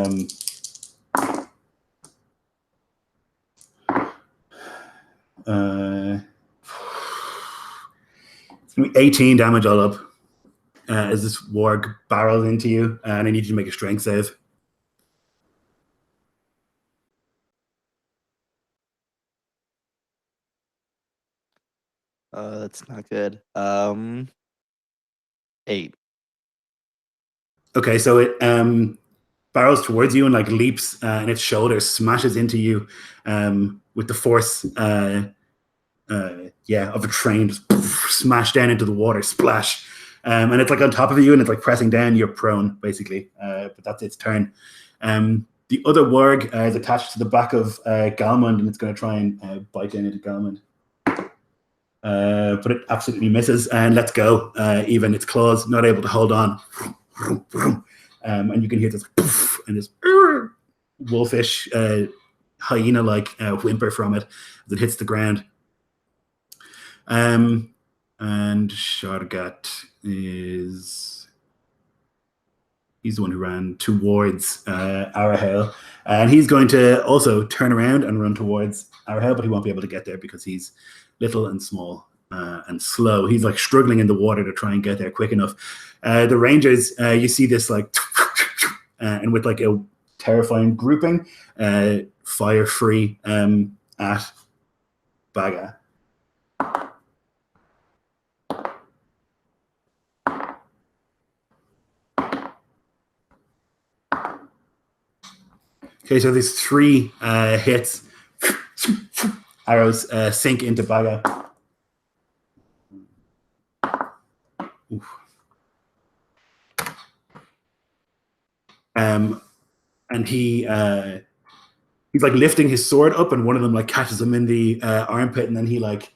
going to be 18 damage all up. As this warg barrels into you, and I need you to make a strength save. That's not good. 8. Okay, so it barrels towards you and like leaps, and its shoulder smashes into you with the force, of a train, just smash down into the water, splash, and it's like on top of you, and it's like pressing down. You're prone, basically, but that's its turn. The other warg is attached to the back of Galmund, and it's going to try and bite down into Galmund. But it absolutely misses and lets go. Even its claws not able to hold on. And you can hear this poof, and this wolfish, hyena-like whimper from it as it hits the ground. And Shargat he's the one who ran towards Arahel, and he's going to also turn around and run towards Arahel, but he won't be able to get there because he's little and small and slow. He's like struggling in the water to try and get there quick enough. The Rangers, you see this like, and with like a terrifying grouping, fire free at Baga. Okay, so there's 3 hits. Arrows sink into Baga. Oof. And he's like lifting his sword up, and one of them like catches him in the armpit, and then he like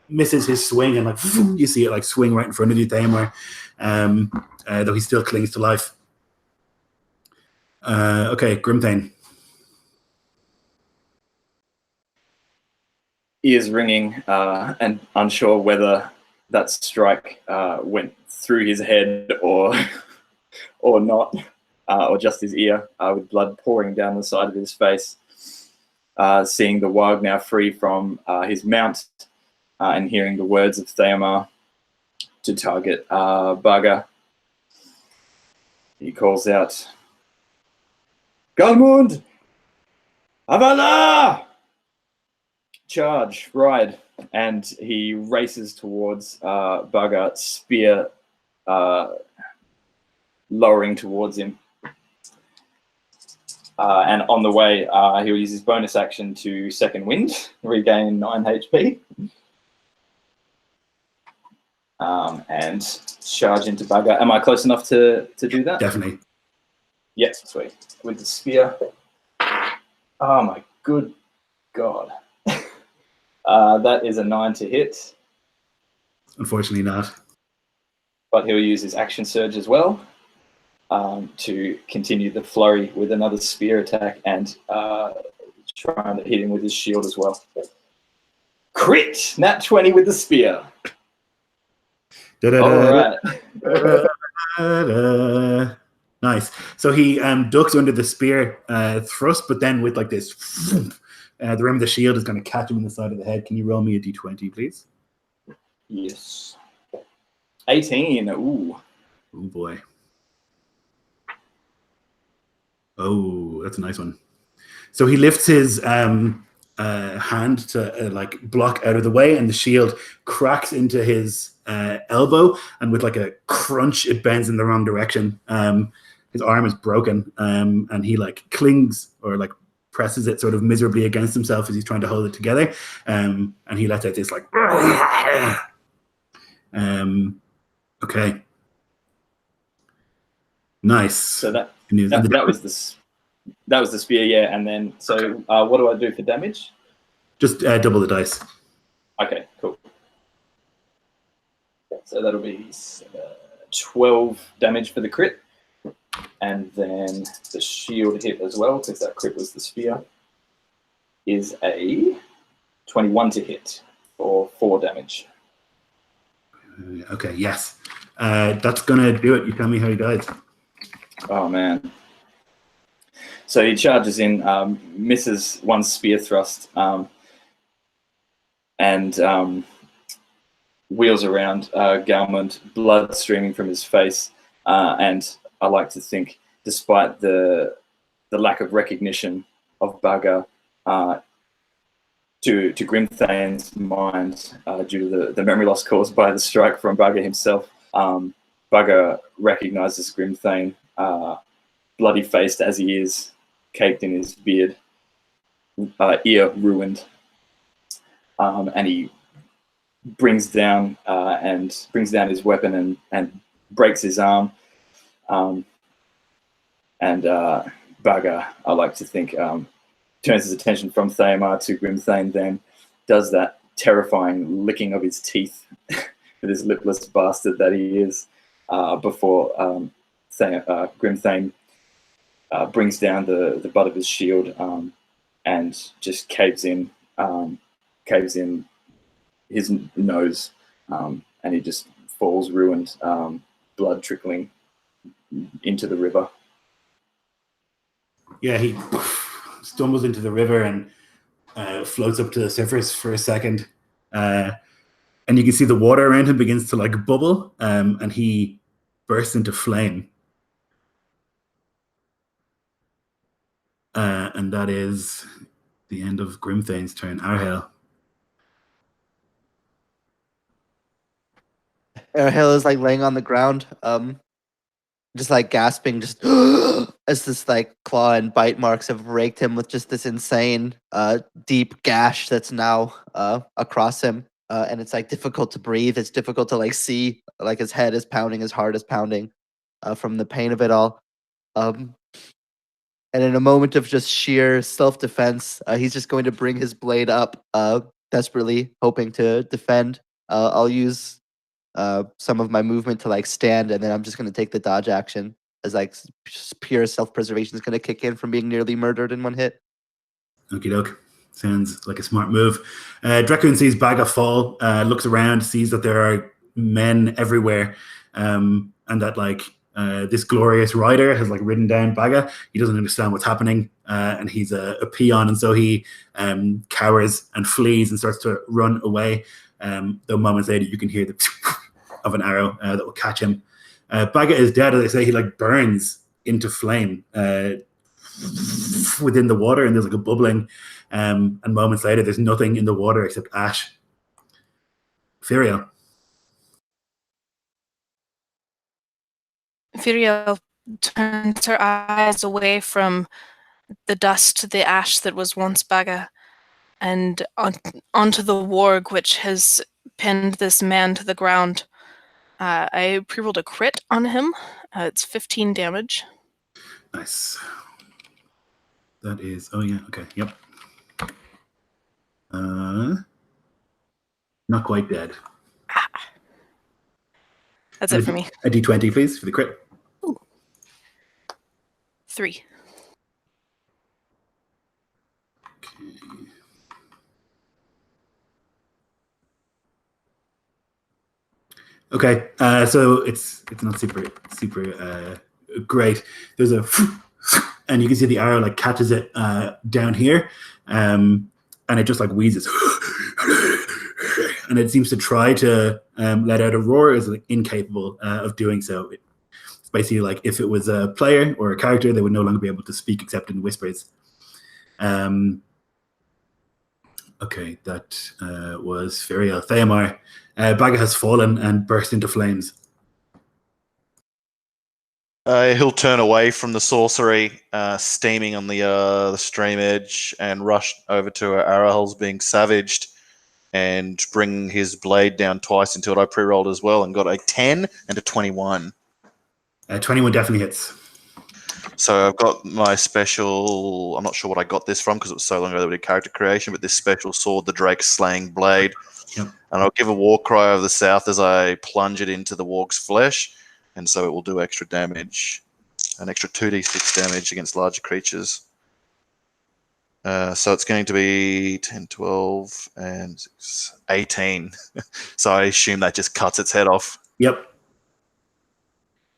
misses his swing, and like you see it like swing right in front of you, Thamar, though he still clings to life. Okay, Grimthane. Ears ringing and unsure whether that strike went through his head or not, or just his ear, with blood pouring down the side of his face. Seeing the warg now free from his mount, and hearing the words of Thamar to target Baga, he calls out, Galmund! Avala! Charge, ride, and he races towards Baga, spear lowering towards him. And on the way, he'll use his bonus action to second wind, regain 9 HP. And charge into Baga. Am I close enough to do that? Definitely. Yes, sweet. With the spear. Oh my good God. That is a 9 to hit. Unfortunately not. But he'll use his action surge as well to continue the flurry with another spear attack and trying to hit him with his shield as well. Crit! Nat 20 with the spear. All right. Nice. So he ducks under the spear thrust, but then with like this, the rim of the shield is going to catch him in the side of the head. Can you roll me a d20, please? Yes. 18. Ooh. Oh boy. Oh, that's a nice one. So he lifts his hand to like block out of the way, and the shield cracks into his elbow, and with like a crunch, it bends in the wrong direction. His arm is broken, and he like clings or like presses it sort of miserably against himself as he's trying to hold it together. And he lets out this like, okay. Nice. So that was the spear, yeah. And then, so what do I do for damage? Just double the dice. Okay, cool. So that'll be 12 damage for the crit. And then the shield hit as well, because that crit was the spear, is a 21 to hit for 4 damage. Okay, yes. That's going to do it. You tell me how he dies. Oh, man. So he charges in, misses one spear thrust, and wheels around Galmund, blood streaming from his face. And I like to think, despite the lack of recognition of Bugger to Grimthane's mind due to the memory loss caused by the strike from Bugger himself, Bugger recognizes Grimthane, bloody-faced as he is, caked in his beard, ear ruined, and he brings down his weapon and breaks his arm. And Bugger, I like to think, turns his attention from Thamar to Grimthane, then does that terrifying licking of his teeth with this lipless bastard that he is, before Grimthane brings down the butt of his shield and just caves in his nose, and he just falls ruined, blood trickling into the river. Yeah, he stumbles into the river and floats up to the surface for a second. And you can see the water around him begins to like bubble, and he bursts into flame. And that is the end of Grimthane's turn. Arhel. Arhel is like laying on the ground, just like gasping, just as this like claw and bite marks have raked him with just this insane deep gash that's now across him, and it's like difficult to breathe. It's difficult to like see, like his head is pounding, his heart is pounding from the pain of it all. And in a moment of just sheer self-defense, he's just going to bring his blade up, desperately hoping to defend. I'll use some of my movement to like stand, and then I'm just going to take the dodge action as like pure self-preservation is going to kick in from being nearly murdered in one hit. Okie doke. Sounds like a smart move. Dracoon sees Baga fall, looks around, sees that there are men everywhere, and that like this glorious rider has like ridden down Baga. He doesn't understand what's happening, and he's a peon, and so he cowers and flees and starts to run away. Though moments later, you can hear the of an arrow that will catch him. Baga is dead, as I say. He like burns into flame within the water, and there's like a bubbling. And moments later, there's nothing in the water except ash. Ivoriel. Ivoriel turns her eyes away from the dust, the ash that was once Baga, and onto the warg which has pinned this man to the ground. I pre-rolled a crit on him. It's 15 damage. Nice. That is, oh yeah, okay, yep. Not quite dead. That's it for me. A d20, please, for the crit. Ooh. 3. Okay, so it's not super great. There's a and you can see the arrow like catches it down here, and it just like wheezes, and it seems to try to let out a roar. Is like incapable of doing so. It's basically like if it was a player or a character, they would no longer be able to speak except in whispers. Okay, that was Ivoriel. Theomar. Baga has fallen and burst into flames. He'll turn away from the sorcery, steaming on the stream edge, and rush over to Arahul's being savaged, and bring his blade down twice into it. I pre-rolled as well and got a 10 and a 21. 21 definitely hits. So I've got my special. I'm not sure what I got this from because it was so long ago that we did character creation. But this special sword, the Drake's Slaying Blade, Yep. And I'll give a war cry of the south as I plunge it into the warg's flesh, and so it will do extra damage, an extra 2d6 damage against larger creatures. So it's going to be 10, 12, and 18. So I assume that just cuts its head off. Yep.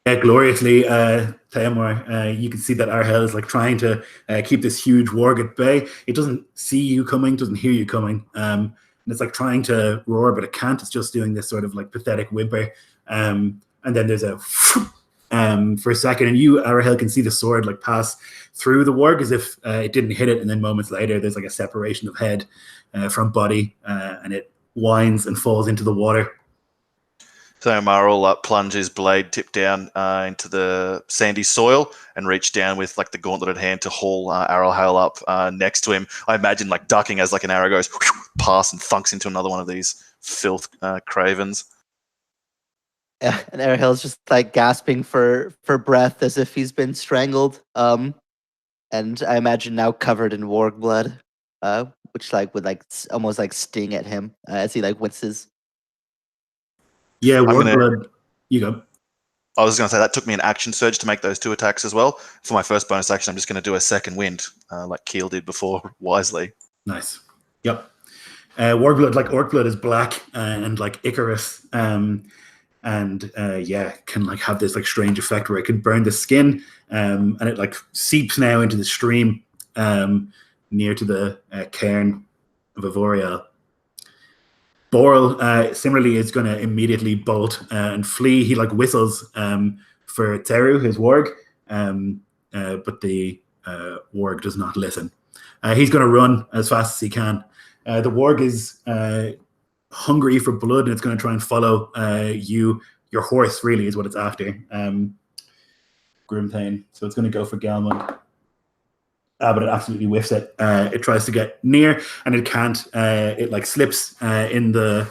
Gloriously, Theomar, you can see that Arahel is like trying to keep this huge warg at bay. It doesn't see you coming, doesn't hear you coming, and it's like trying to roar, but it can't. It's just doing this sort of like pathetic whimper. And then there's a for a second, and you, Arahel, can see the sword like pass through the warg as if it didn't hit it, and then moments later, there's like a separation of head from body, and it whines and falls into the water. Theomar will plunge his blade tip down into the sandy soil and reach down with like the gauntleted hand to haul Arahel up next to him. I imagine like ducking as like an arrow goes past and thunks into another one of these filth cravens. Yeah, and Arahel's just like gasping for breath as if he's been strangled. And I imagine now covered in warg blood, which like would like almost like sting at him as he like winces. Yeah, warg blood. You go. I was going to say that took me an action surge to make those 2 attacks as well. For my first bonus action, I'm just going to do a second wind, like Keel did before, wisely. Nice. Yep. Warg blood, like orc blood, is black and like Icarus. And can like have this like strange effect where it can burn the skin, and it like seeps now into the stream near to the cairn of Ivoriel. Boral similarly is going to immediately bolt and flee. He like whistles for Teru, his warg, but the warg does not listen. He's going to run as fast as he can. The warg is hungry for blood, and it's going to try and follow you. Your horse really is what it's after, Grimthane. So it's going to go for Galmund. But it absolutely whiffs it. It tries to get near, and it can't. It like slips in the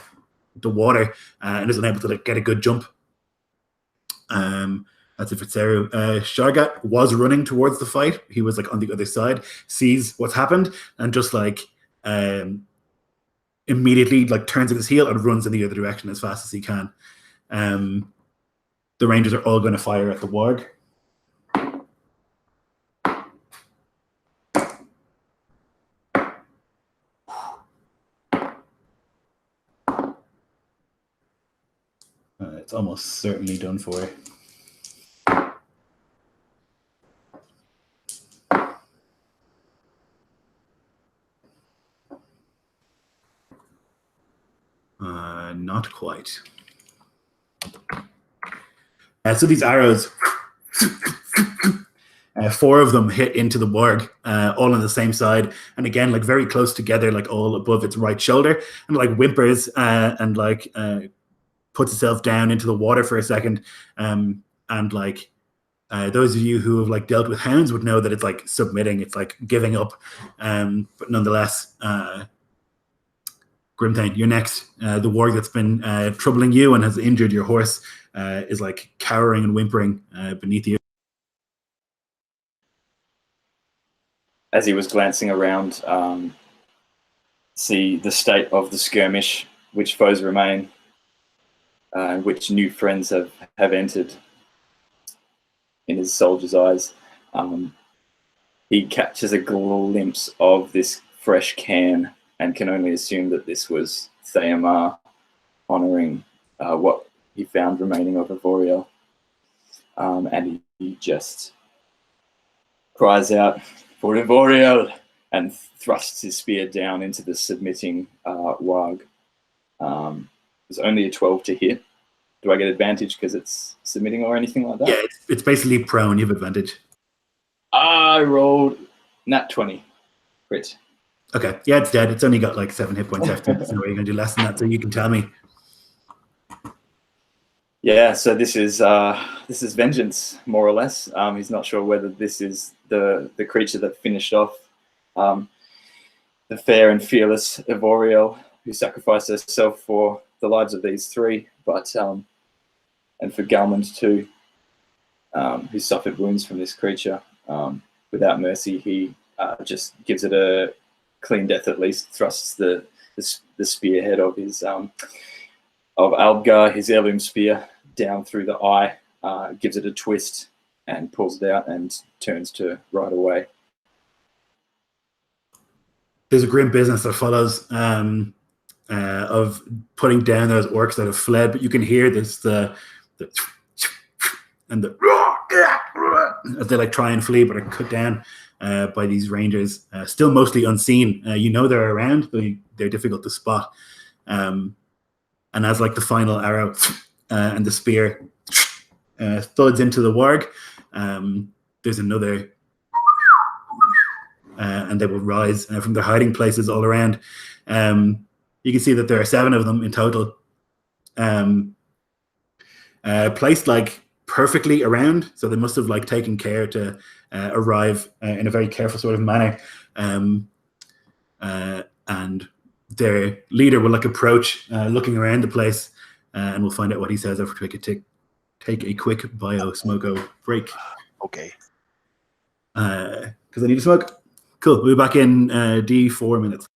water and isn't able to like get a good jump. That's it for Teru. Shargat was running towards the fight. He was like on the other side, sees what's happened, and just like immediately like turns on his heel and runs in the other direction as fast as he can. The Rangers are all going to fire at the warg. It's almost certainly done for. Not quite. So these arrows, 4 of them hit into the warg, all on the same side, and again, like very close together, like all above its right shoulder, and like whimpers and like puts itself down into the water for a second, and like those of you who have like dealt with hounds would know that it's like submitting, it's like giving up, but nonetheless. Grimthane, you're next. The warg that's been troubling you and has injured your horse is like cowering and whimpering beneath you. As he was glancing around, see the state of the skirmish, which foes remain, and which new friends have entered in his soldier's eyes. He catches a glimpse of this fresh cairn and can only assume that this was Theomar honouring what he found remaining of Ivoriel. And he just cries out for Ivoriel and thrusts his spear down into the submitting warg. It's only a 12 to hit. Do I get advantage because it's submitting or anything like that? Yeah, it's basically prone. You have advantage. I rolled nat 20. Crit. Okay, yeah, it's dead. It's only got like 7 hit points left. There's no way you're going to do less than that, so you can tell me. Yeah, so this is vengeance, more or less. He's not sure whether this is the creature that finished off the fair and fearless Ivoriel, who sacrificed herself for the lives of these three, but and for Galmond too, who suffered wounds from this creature. Without mercy, he just gives it a clean death. At least thrusts the spearhead of his of Algar, his heirloom spear, down through the eye, gives it a twist, and pulls it out and turns to ride away. There's a grim business that follows of putting down those orcs that have fled, but you can hear this the and the as they like try and flee, but are cut down by these rangers, still mostly unseen. You know they're around, but they're difficult to spot. And as like the final arrow and the spear thuds into the warg, there's another, and they will rise from their hiding places all around. You can see that there are 7 of them in total, placed like perfectly around, so they must have like taken care to arrive in a very careful sort of manner. And their leader will like approach, looking around the place, and we'll find out what he says after we take a quick bio smoko break. Okay. Because I need to smoke. Cool. We'll be back in D4 minutes.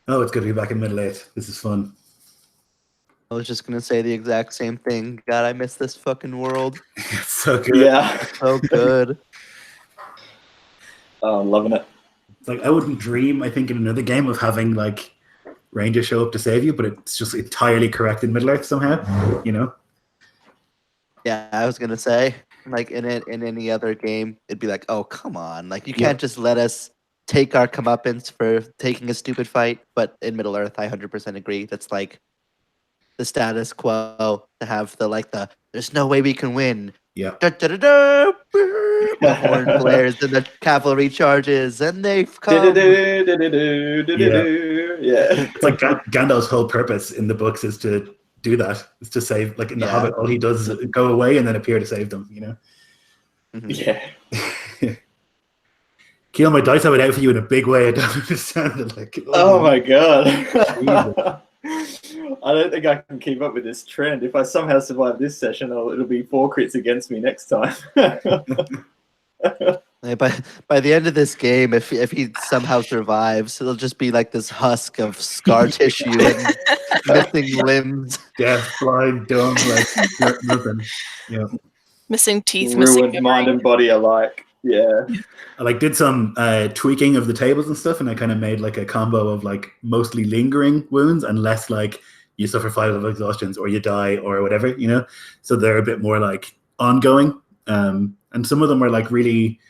Oh, it's good to be back in Middle Earth. This is fun. I was just gonna say the exact same thing. God, I miss this fucking world. It's so good. Yeah. So good. Oh, I'm loving it. It's like I wouldn't dream, I think, in another game of having like Rangers show up to save you, but it's just entirely correct in Middle Earth somehow, you know? Yeah, I was gonna say, like in any other game, it'd be like, oh come on, like you Yeah. can't just let us take our comeuppance for taking a stupid fight. But in Middle Earth, I 100% agree. That's like the status quo to have the there's no way we can win. Yeah. Da, da, da, da, boop, the horn blares and the cavalry charges and they've come. Yeah. It's like Gandalf's whole purpose in the books is to do that. It's to save, like in The Yeah. Hobbit, all he does is go away and then appear to save them, you know? Mhm. Yeah. Keel, my dice have it out for you in a big way. I don't understand it. Like, Oh my god. Jesus. I don't think I can keep up with this trend. If I somehow survive this session, it'll be 4 crits against me next time. Yeah, by the end of this game, if he somehow survives, it'll just be like this husk of scar tissue and missing limbs. Deaf, blind, dumb, like nothing. Yeah. Missing teeth, missing Ruined mind memory. and body alike. Yeah. I like did some tweaking of the tables and stuff, and I kind of made like a combo of like mostly lingering wounds and less like you suffer 5 level exhaustions or you die or whatever, you know. So they're a bit more like ongoing, and some of them are like really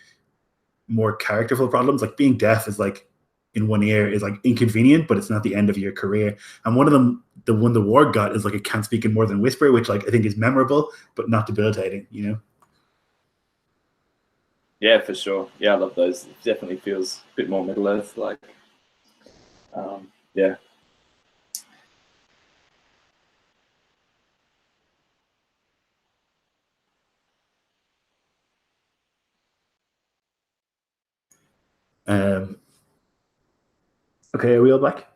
more characterful problems. Like being deaf is like in one ear is like inconvenient, but it's not the end of your career. And one of them, the one the warg got, is like it can't speak in more than whisper, which like I think is memorable but not debilitating, you know. Yeah, for sure. Yeah, I love those. It definitely feels a bit more Middle Earth like. Yeah. Okay, are we all back?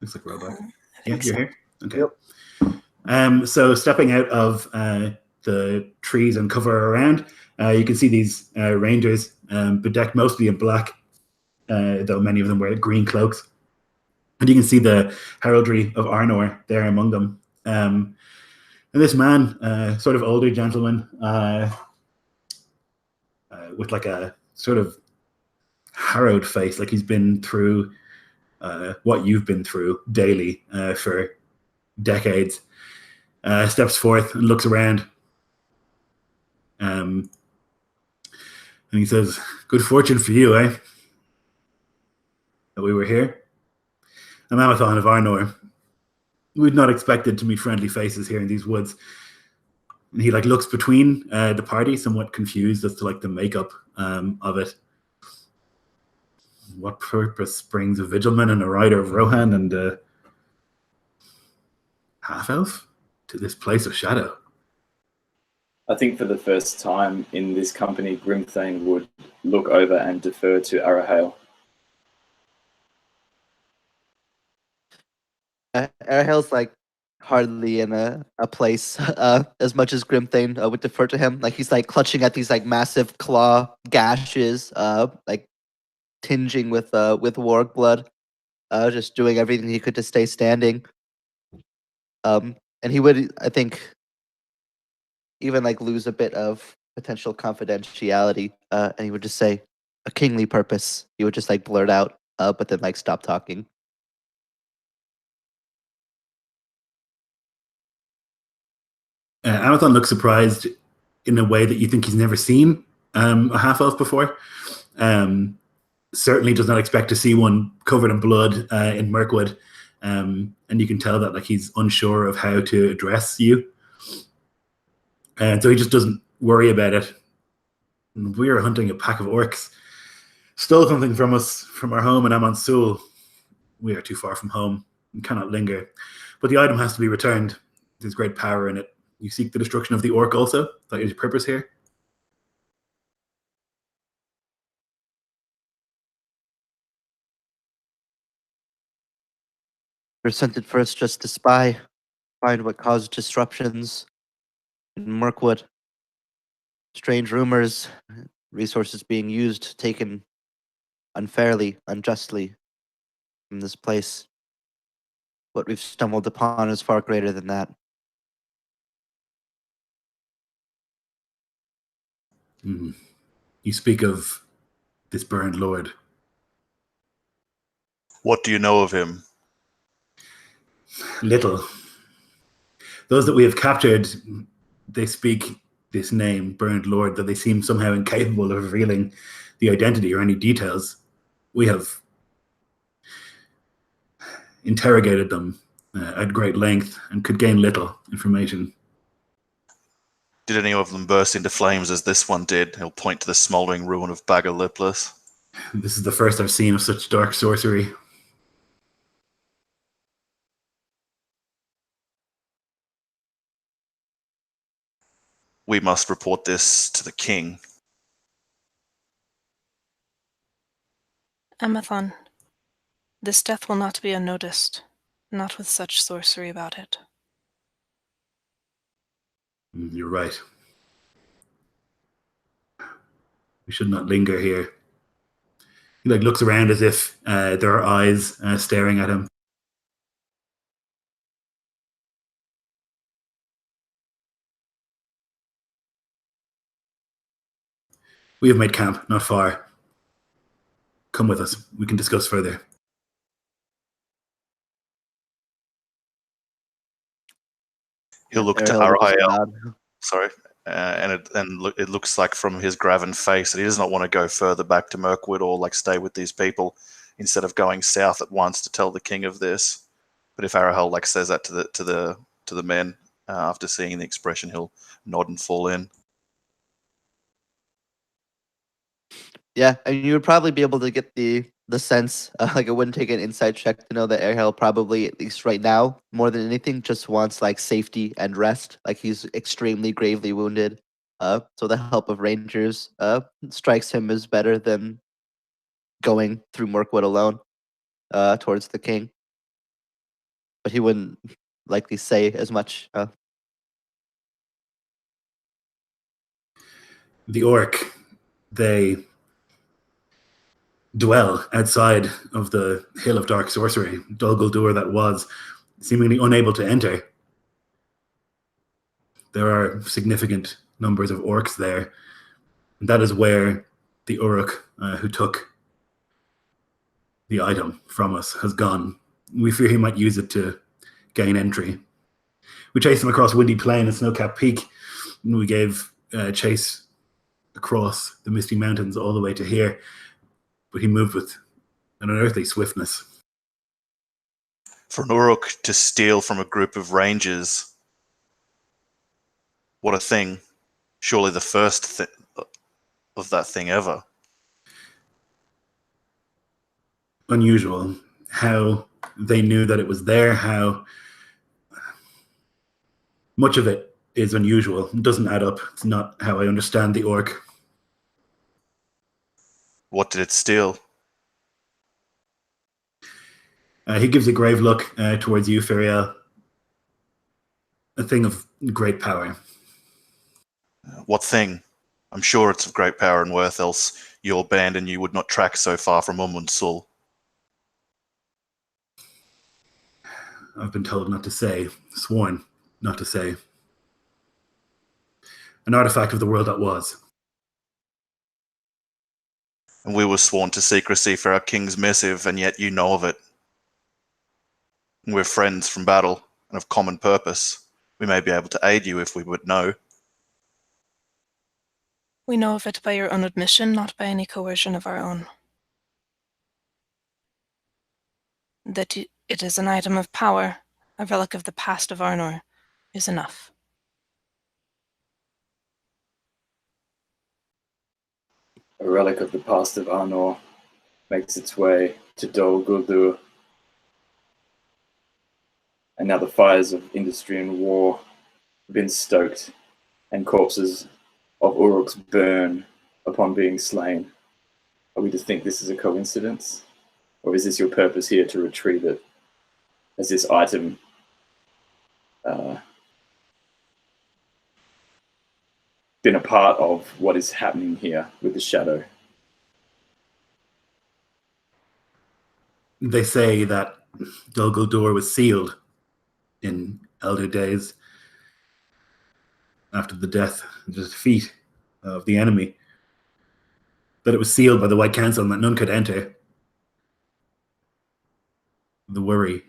Looks like we're all back. Yeah, you're here. Okay. Yep. So stepping out of the trees and cover around, you can see these rangers bedecked mostly in black, though many of them wear green cloaks. And you can see the heraldry of Arnor there among them. And this man, sort of older gentleman, with like a sort of harrowed face, like he's been through what you've been through daily for decades, steps forth and looks around. And he says, "Good fortune for you, eh? That we were here. I'm Amathon of Arnor. We'd not expected to meet friendly faces here in these woods." And he like looks between the party, somewhat confused as to like the makeup of it. What purpose brings a Vigilman and a rider of Rohan and a half-elf to this place of shadow? I think for the first time in this company, Grimthane would look over and defer to Arahale. Arahale's like hardly in a place as much as Grimthane would defer to him. Like he's like clutching at these like massive claw gashes, like tinging with warg blood, just doing everything he could to stay standing. And he would, I think, even like lose a bit of potential confidentiality, and he would just say a kingly purpose. He would just like blurt out, but then like stop talking. Amathon looks surprised in a way that you think he's never seen a half-elf before. Certainly does not expect to see one covered in blood in Mirkwood. And you can tell that like he's unsure of how to address you. And so he just doesn't worry about it. We are hunting a pack of orcs. Stole something from us from our home in Amon Sul. We are too far from home and cannot linger. But the item has to be returned. There's great power in it. You seek the destruction of the orc also? That is your purpose here? We're sent it first just to spy, find what caused disruptions in Mirkwood. Strange rumors, resources being used, taken unfairly, unjustly in this place. What we've stumbled upon is far greater than that. Mm. You speak of this burned lord. What do you know of him? Little. Those that we have captured, they speak this name, burned lord, that they seem somehow incapable of revealing the identity or any details. We have interrogated them at great length and could gain little information. Did any of them burst into flames as this one did? He'll point to the smouldering ruin of Bagger Lipless. This is the first I've seen of such dark sorcery. We must report this to the king. Amathon, this death will not be unnoticed, not with such sorcery about it. You're right. We should not linger here. He looks around as if there are eyes staring at him. We have made camp, not far. Come with us. We can discuss further. He'll look to Ariel looks Ivoriel. loud. Sorry. It looks like from his graven face that he does not want to go further back to Mirkwood or stay with these people instead of going south at once to tell the king of this. But if Arahel says that to the men after seeing the expression, he'll nod and fall in. Yeah, and you would probably be able to get the sense, it wouldn't take an insight check to know that Ariel probably, at least right now, more than anything, just wants safety and rest. He's extremely gravely wounded. So the help of rangers strikes him as better than going through Mirkwood alone towards the king. But he wouldn't likely say as much. The orc, they dwell outside of the Hill of Dark Sorcery, Dol Guldur that was, seemingly unable to enter. There are significant numbers of orcs there. And that is where the Uruk who took the item from us has gone. We fear he might use it to gain entry. We chased him across Windy Plain and Snowcap Peak, and we gave chase across the Misty Mountains all the way to here, but he moved with an unearthly swiftness. For an Uruk to steal from a group of rangers, what a thing. Surely the first of that thing ever. Unusual. How they knew that it was there, how much of it is unusual. It doesn't add up. It's not how I understand the orc. What did it steal? He gives a grave look towards you, Firiel. A thing of great power. What thing? I'm sure it's of great power and worth, else your band and you would not track so far from Sul. I've been told not to say, sworn not to say. An artifact of the world that was. And we were sworn to secrecy for our king's missive, and yet you know of it. We're friends from battle and of common purpose. We may be able to aid you if we would know. We know of it by your own admission, not by any coercion of our own. That it is an item of power, a relic of the past of Arnor, is enough. A relic of the past of Arnor makes its way to Dol Guldur. And now the fires of industry and war have been stoked, and corpses of Uruks burn upon being slain. Are we to think this is a coincidence? Or is this your purpose here to retrieve it? Has this item been a part of what is happening here with the shadow? They say that Dol Guldur was sealed in elder days after the death, the defeat of the enemy. That it was sealed by the White Council and that none could enter. The worry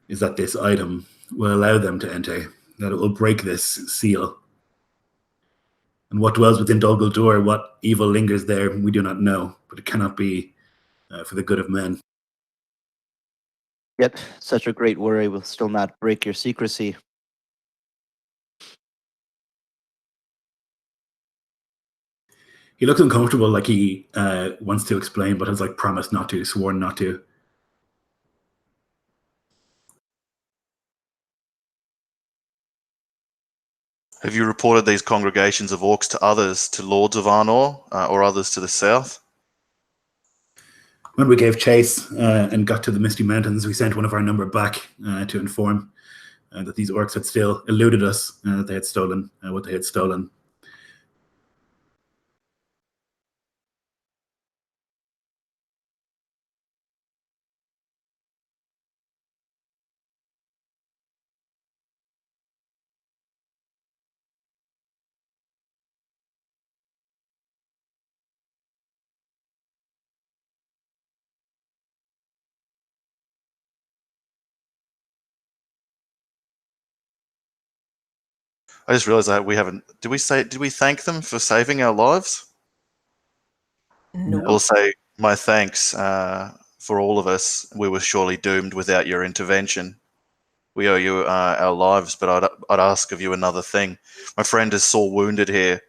is that this item will allow them to enter, that it will break this seal. And what dwells within Dol Guldur, what evil lingers there, we do not know, but it cannot be for the good of men. Yet such a great worry will still not break your secrecy. He looks uncomfortable, like he wants to explain, but has like promised not to, sworn not to. Have you reported these congregations of orcs to others, to lords of Arnor, or others to the south? When we gave chase and got to the Misty Mountains, we sent one of our number back to inform that these orcs had still eluded us, that they had stolen what they had stolen. I just realized that we haven't. Did we thank them for saving our lives? No. I'll say my thanks for all of us. We were surely doomed without your intervention. We owe you our lives, but I'd ask of you another thing. My friend is sore wounded here.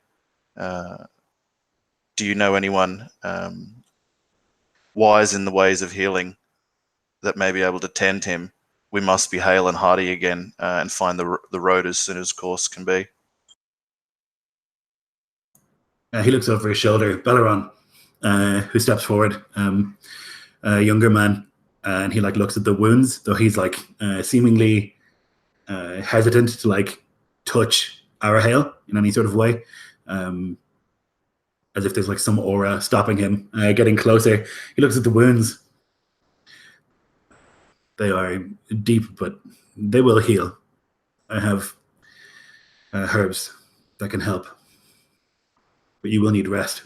Do you know anyone wise in the ways of healing that may be able to tend him? We must be hale and hearty again and find the road as soon as course can be. He looks over his shoulder. Belleron, who steps forward, a younger man, and he like looks at the wounds, though he's like seemingly hesitant to like touch Arahale in any sort of way, as if there's like some aura stopping him getting closer. He looks at the wounds. They are deep, but they will heal. I have herbs that can help, but you will need rest.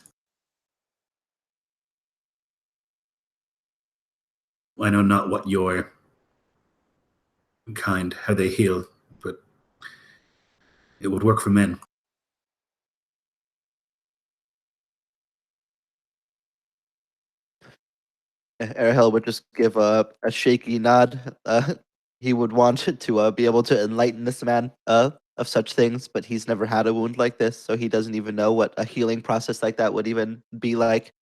I know not what your kind, how they heal, but it would work for men. Arahel would just give a shaky nod. He would want to be able to enlighten this man of such things, but he's never had a wound like this, so he doesn't even know what a healing process like that would even be like,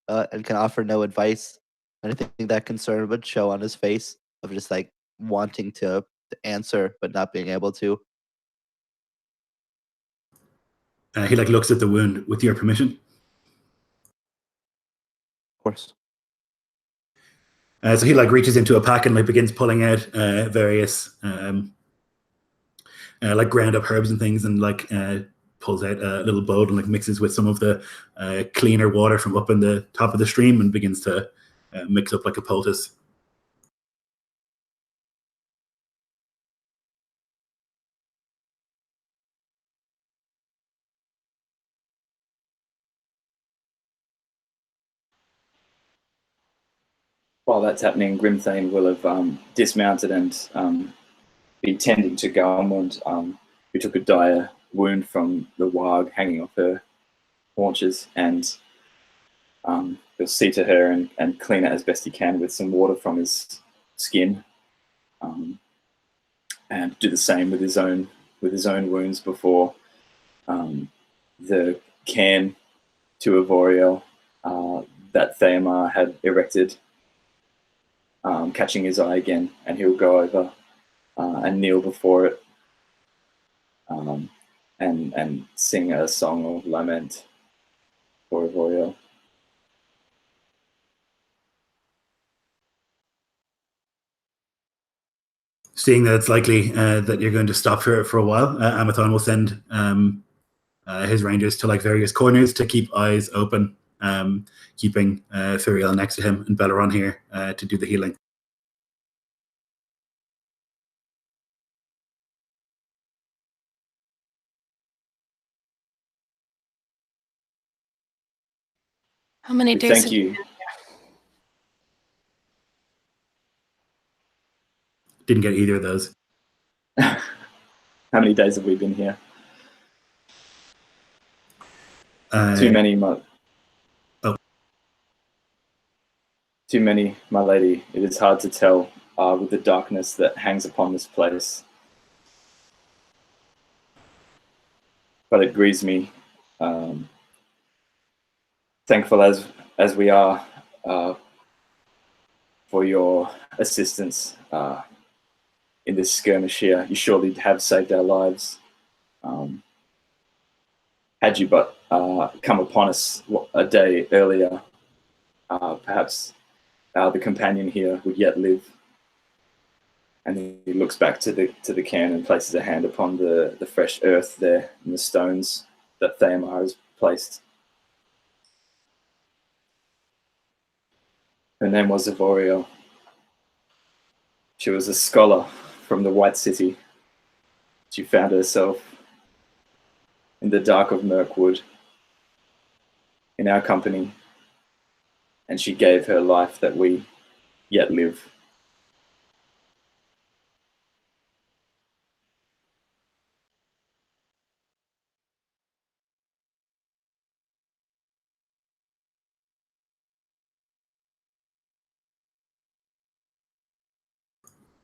and can offer no advice. And I think that concern would show on his face of just like wanting to answer but not being able to. He like looks at the wound. With your permission. Of course. So he like reaches into a pack and like begins pulling out various like ground up herbs and things, and like pulls out a little bowl and like mixes with some of the cleaner water from up in the top of the stream and begins to mix up like a poultice. While that's happening, Grimthane will have dismounted and be tending to Galmund, who took a dire wound from the warg hanging off her haunches, and he'll see to her and clean it as best he can with some water from his skin, and do the same with his own wounds before the cairn to Ivoriel that Theomar had erected, catching his eye again, and he'll go over and kneel before it and sing a song of lament for Ivoriel. Seeing that it's likely that you're going to stop for a while, Amathon will send his rangers to like various corners to keep eyes open keeping Ivoriel next to him and Belleron here to do the healing. How many days? Thank have you. Didn't get either of those. How many days have we been here? Too many, Too many, my lady. It is hard to tell with the darkness that hangs upon this place. But it grieves me. Thankful as we are for your assistance in this skirmish here. You surely have saved our lives. Had you but come upon us a day earlier, perhaps the companion here would yet live. And then he looks back to the cairn and places a hand upon the fresh earth there and the stones that Theomar has placed. Her name was Ivoriel. She was a scholar from the White City. She found herself in the dark of Mirkwood in our company, and she gave her life that we yet live.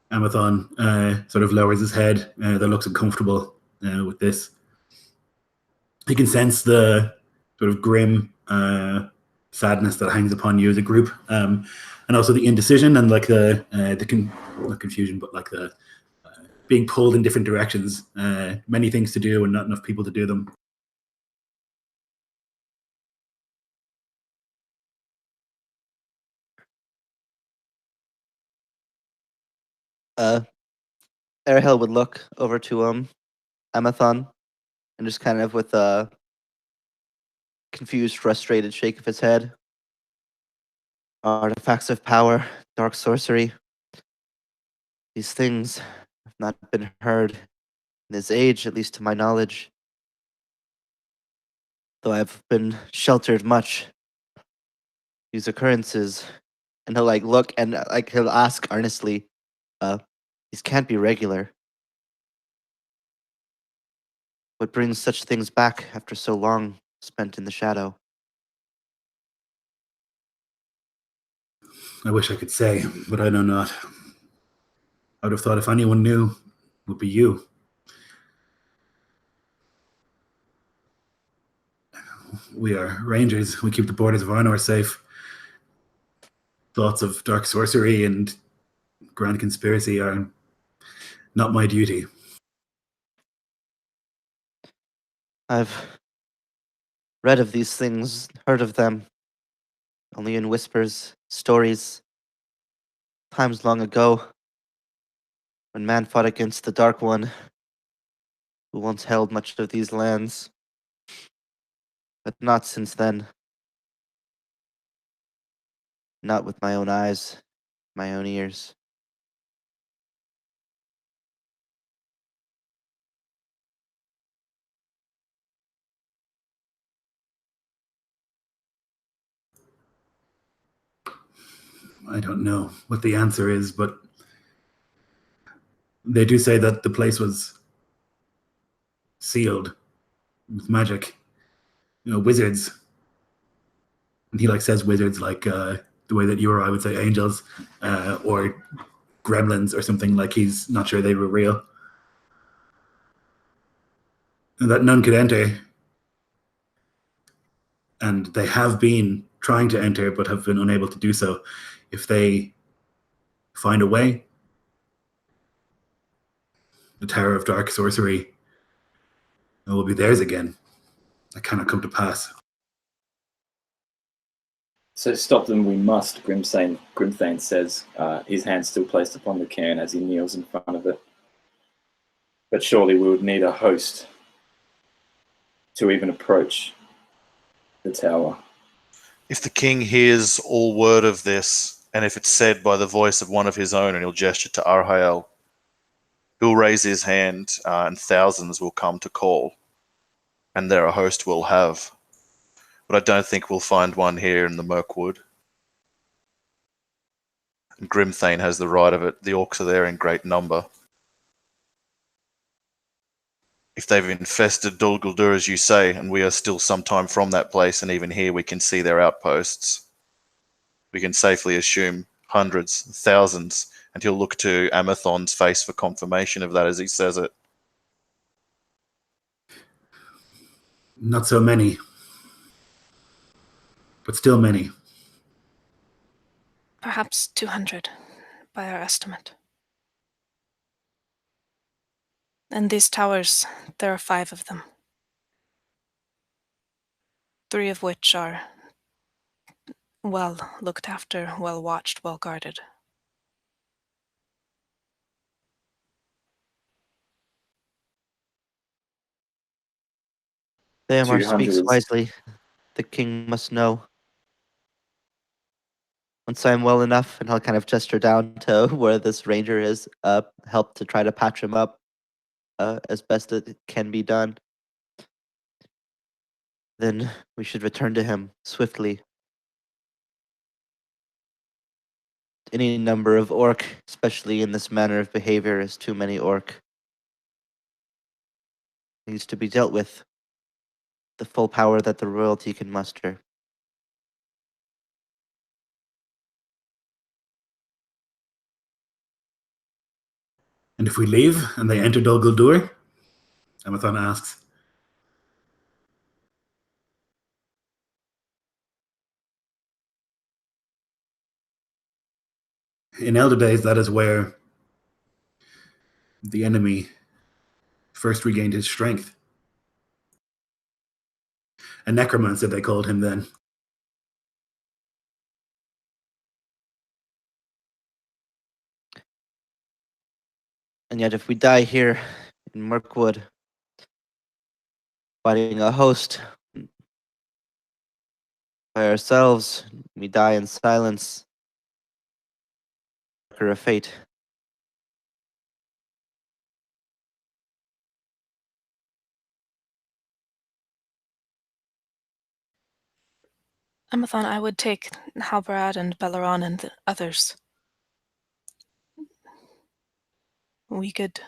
Amathon sort of lowers his head, that looks uncomfortable with this. He can sense the sort of grim sadness that hangs upon you as a group, and also the indecision and like not confusion, but like the being pulled in different directions. Many things to do and not enough people to do them. Erhel would look over to Amathon and just kind of with a confused, frustrated shake of his head. Artifacts of power, dark sorcery. These things have not been heard in this age, at least to my knowledge. Though I've been sheltered much. These occurrences, and he'll like look and like he'll ask earnestly, these can't be regular. What brings such things back after so long spent in the shadow? I wish I could say, but I know not. I would have thought if anyone knew, it would be you. We are rangers. We keep the borders of Arnor safe. Thoughts of dark sorcery and grand conspiracy are not my duty. I've read of these things, heard of them, only in whispers, stories, times long ago, when man fought against the Dark One, who once held much of these lands, but not since then. Not with my own eyes, my own ears. I don't know what the answer is, but they do say that the place was sealed with magic. You know, wizards. And he like says wizards like the way that you or I would say angels, or gremlins or something. Like he's not sure they were real. And that none could enter. And they have been trying to enter but have been unable to do so. If they find a way, the Tower of Dark Sorcery will be theirs again. That cannot come to pass. So stop them we must, Grimthane says, his hand still placed upon the cairn as he kneels in front of it. But surely we would need a host to even approach the tower. If the king hears all word of this, and if it's said by the voice of one of his own, and he'll gesture to Arhael, he'll raise his hand, and thousands will come to call, and there a host will have. But I don't think we'll find one here in the Mirkwood. And Grimthane has the right of it. The orcs are there in great number. If they've infested Dol Guldur, as you say, and we are still some time from that place, and even here we can see their outposts, we can safely assume hundreds, thousands, and he'll look to Amathon's face for confirmation of that as he says it. Not so many, but still many. Perhaps 200, by our estimate. And these towers, there are 5 of them. 3 of which are well looked after, well watched, well guarded. Theomar 200 speaks is- wisely. The king must know. Once I'm well enough, and I'll kind of gesture down to where this ranger is, help to try to patch him up as best it can be done. Then we should return to him swiftly. Any number of orc, especially in this manner of behavior, is too many orc. Needs to be dealt with. The full power that the royalty can muster. And if we leave and they enter Dol Guldur? Amathon asks. In Elder Days, that is where the enemy first regained his strength. A necromancer, they called him then. And yet if we die here in Mirkwood, fighting a host by ourselves, we die in silence, or a fate. Amathon, I would take Halbarad and Belleron and the others. We could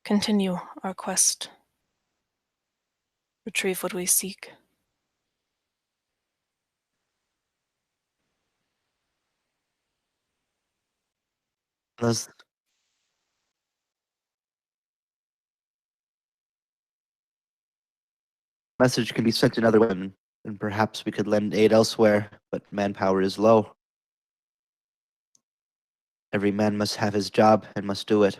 continue our quest, retrieve what we seek. Unless message can be sent in other women, and perhaps we could lend aid elsewhere, but manpower is low. Every man must have his job and must do it.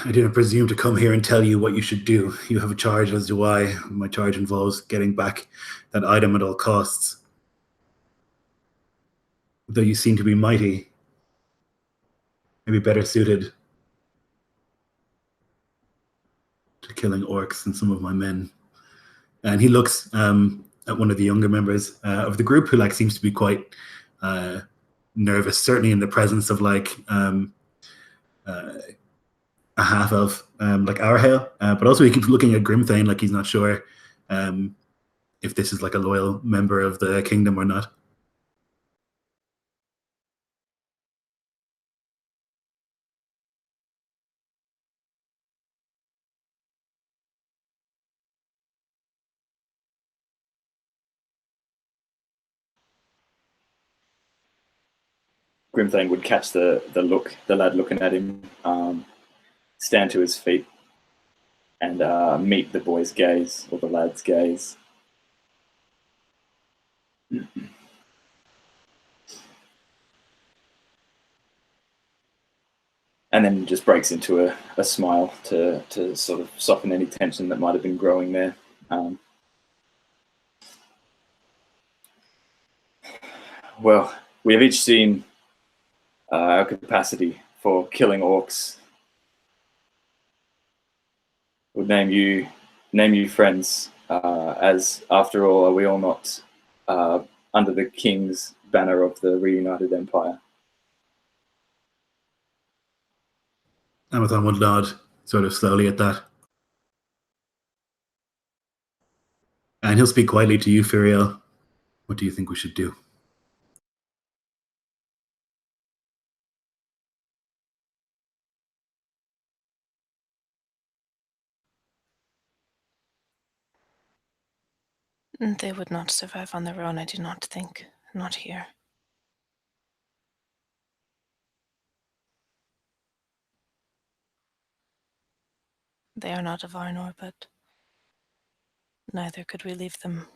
I didn't presume to come here and tell you what you should do. You have a charge, as do I. My charge involves getting back that item at all costs. Though you seem to be mighty, maybe better suited to killing orcs than some of my men. And he looks at one of the younger members of the group, who seems to be quite nervous, certainly in the presence of a half elf like Arhael, but also he keeps looking at Grimthane like he's not sure if this is a loyal member of the kingdom or not. Grimthane would catch the lad looking at him, stand to his feet, and meet the boy's gaze, or the lad's gaze. And then just breaks into a smile to sort of soften any tension that might have been growing there. Well, we have each seen our capacity for killing orcs. Would name you friends, as after all, are we all not under the king's banner of the reunited empire? Amathon would nod sort of slowly at that. And he'll speak quietly to you, Furiel. What do you think we should do? They would not survive on their own, I do not think. Not here. They are not of Arnor, but neither could we leave them.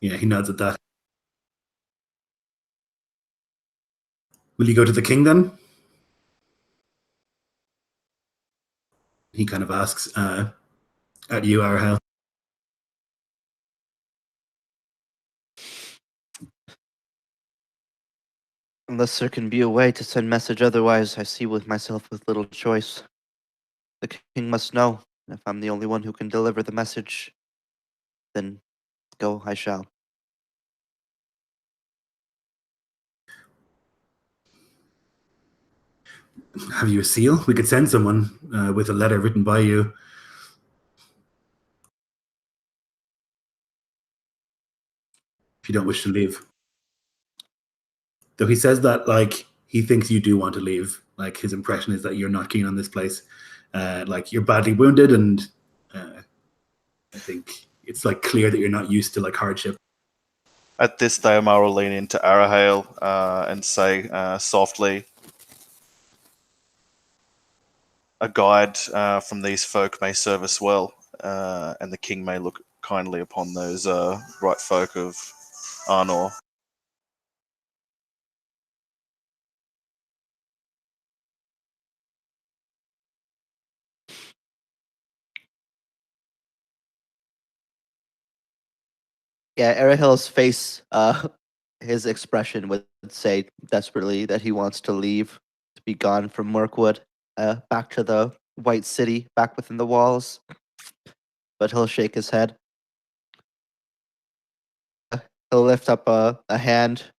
Yeah, he nods at that. Will you go to the king then? He kind of asks at you, Arahel. Unless there can be a way to send message otherwise, I see with myself with little choice. The king must know. If I'm the only one who can deliver the message, then go I shall. Have you a seal? We could send someone with a letter written by you. If you don't wish to leave. Though he says that, like, he thinks you do want to leave. Like, his impression is that you're not keen on this place. Like, you're badly wounded, and I think it's, like, clear that you're not used to, like, hardship. At this, Theomar will lean into Arahale and say softly, "A guide from these folk may serve us well, and the king may look kindly upon those right folk of Arnor." Yeah, Arahil's face, his expression would say desperately that he wants to leave, to be gone from Mirkwood, back to the White City, back within the walls. But he'll shake his head. He'll lift up a hand,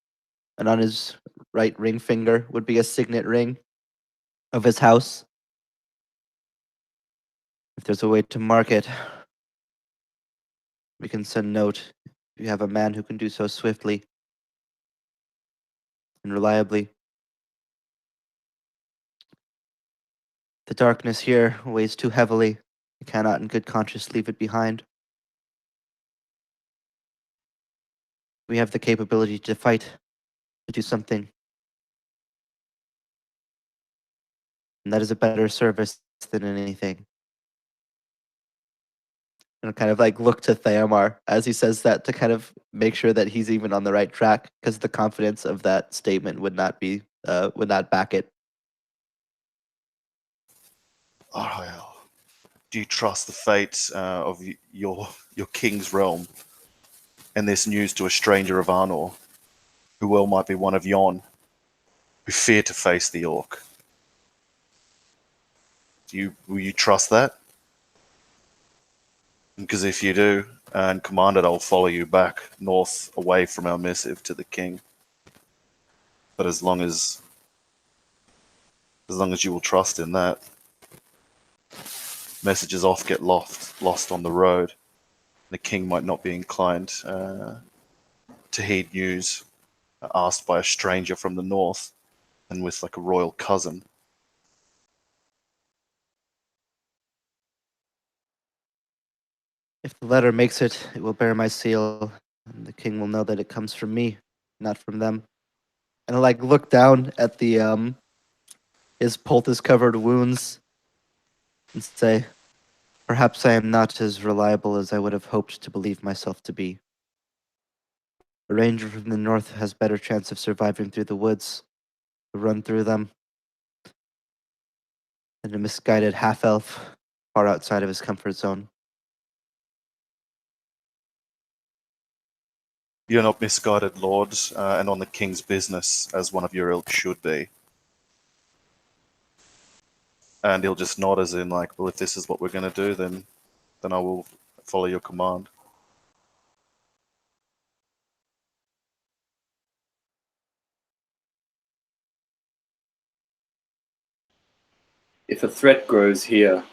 and on his right ring finger would be a signet ring of his house. If there's a way to mark it, we can send note. If you have a man who can do so swiftly and reliably. The darkness here weighs too heavily. I cannot in good conscience leave it behind. We have the capability to fight, to do something. And that is a better service than anything. And I'll kind of like look to Theomar as he says that to kind of make sure that he's even on the right track, because the confidence of that statement would not back it. Arahale, do you trust the fate of your king's realm and this news to a stranger of Arnor, who well might be one of yon, who fear to face the orc? Will you trust that? Because if you do, and command it, I'll follow you back north, away from our missive to the king. But as long as you will trust in that, messages oft get lost on the road. The king might not be inclined to heed news asked by a stranger from the north, and with like a royal cousin. If the letter makes it, it will bear my seal, and the king will know that it comes from me, not from them. And I'll like look down at the his poultice covered wounds and say, perhaps I am not as reliable as I would have hoped to believe myself to be. A ranger from the north has better chance of surviving through the woods, to run through them, than a misguided half-elf far outside of his comfort zone. You're not misguided, Lord, and on the king's business, as one of your ilk should be. And he'll just nod as in, like, well, if this is what we're going to do, then I will follow your command. If a threat grows here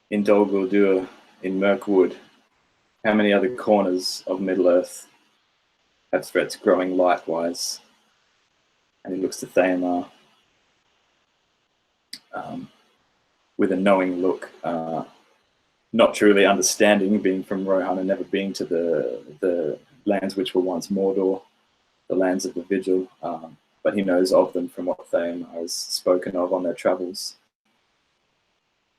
in Dol Guldur, in Mirkwood, how many other corners of Middle-earth have threats growing likewise? And he looks to Thamar with a knowing look, not truly understanding, being from Rohan and never being to the lands which were once Mordor, the lands of the Vigil, but he knows of them from what Thamar has spoken of on their travels.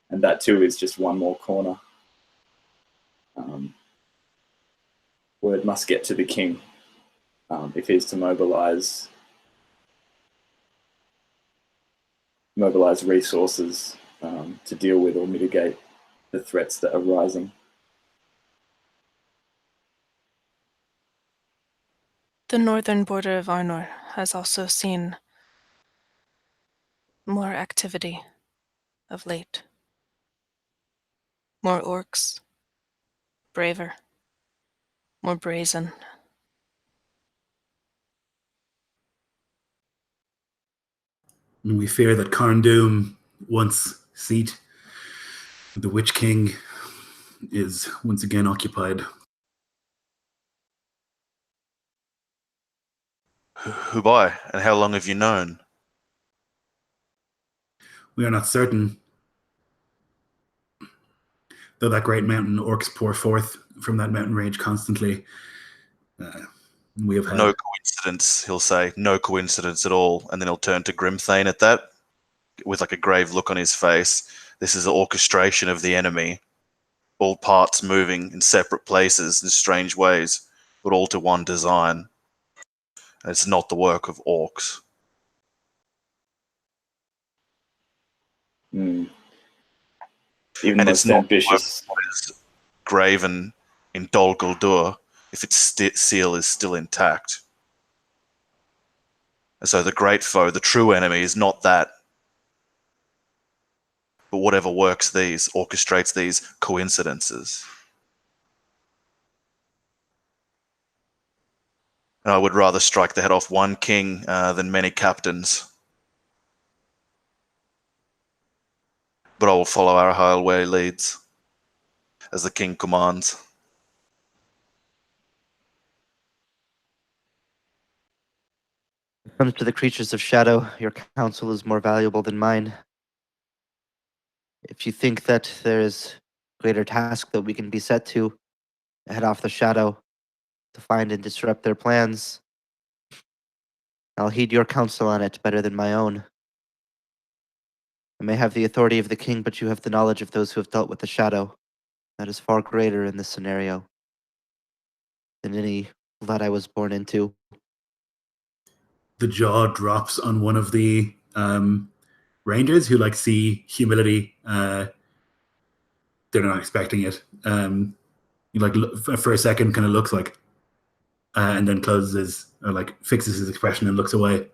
And that too is just one more corner. Word must get to the king if he's to mobilize resources to deal with or mitigate the threats that are rising. The northern border of Arnor has also seen more activity of late. More orcs, braver, more brazen. And we fear that Carn Dûm, once seat, the Witch King, is once again occupied. Who by, and how long have you known? We are not certain, though that great mountain orcs pour forth from that mountain range constantly. We have had No coincidence, he'll say. No coincidence at all. And then he'll turn to Grimthane at that, with like a grave look on his face. This is an orchestration of the enemy. All parts moving in separate places in strange ways, but all to one design. And it's not the work of orcs. Even And the it's most not ambitious. what is graven in Dol Guldur if its seal is still intact. And so the great foe, the true enemy, is not that. But whatever works these, orchestrates these coincidences. And I would rather strike the head off one king than many captains. But I will follow Arahil where he leads, as the king commands. When it comes to the creatures of shadow, your counsel is more valuable than mine. If you think that there is a greater task that we can be set to, head off the shadow to find and disrupt their plans, I'll heed your counsel on it better than my own. I may have the authority of the king, but you have the knowledge of those who have dealt with the shadow. That is far greater in this scenario than any that I was born into. the jaw drops on one of the rangers who like see humility. They're not expecting it. For a second, kind of looks like, and then closes his, or like fixes his expression and looks away.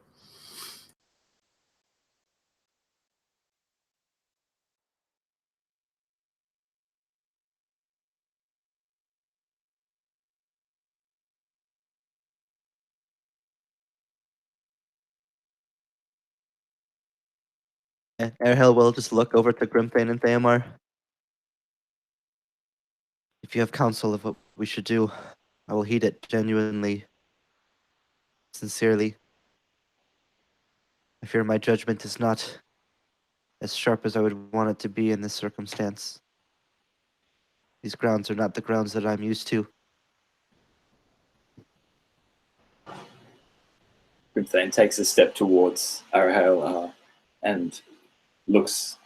And Erhel will just look over to Grimthane and Thamar. If you have counsel of what we should do, I will heed it genuinely, sincerely. I fear my judgment is not as sharp as I would want it to be in this circumstance. These grounds are not the grounds that I'm used to. Grimthane takes a step towards Arahel and looks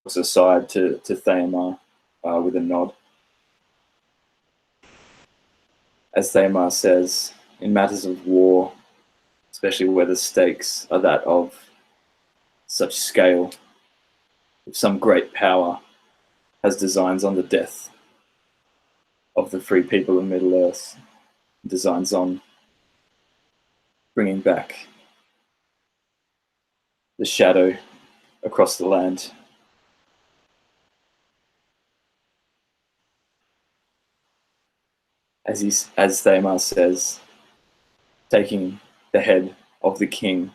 aside to Thamar with a nod. As Thamar says, in matters of war, especially where the stakes are that of such scale, if some great power has designs on the death of the free people of Middle-earth, designs on bringing back the shadow across the land. As Thamar says, taking the head of the king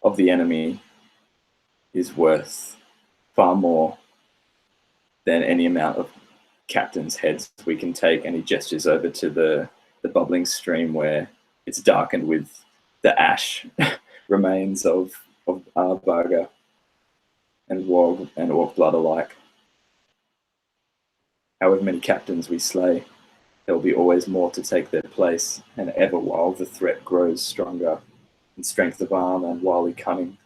of the enemy is worth far more than any amount of captains' heads we can take. And he gestures over to the bubbling stream where it's darkened with the ash remains of Varga and Wog and Orc blood alike. However many captains we slay, there will be always more to take their place, and ever while the threat grows stronger in strength of arm and wily cunning.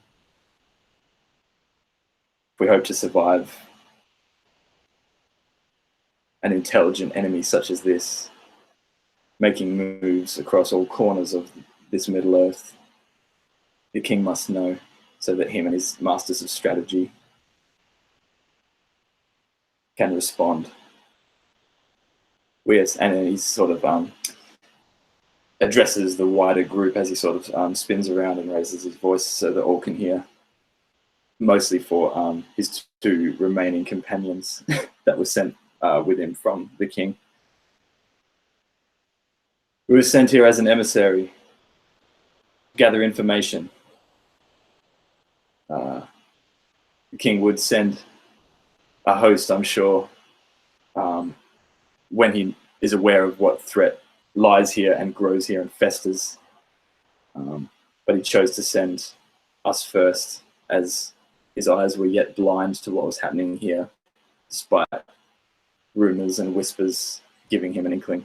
If we hope to survive an intelligent enemy such as this, making moves across all corners of this Middle Earth, the king must know, so that him and his masters of strategy can respond. And he sort of addresses the wider group as he sort of spins around and raises his voice so that all can hear, mostly for his two remaining companions that were sent with him from the king. We were sent here as an emissary to gather information. The king would send a host, I'm sure, when he is aware of what threat lies here and grows here and festers. But he chose to send us first, as his eyes were yet blind to what was happening here, despite rumors and whispers giving him an inkling.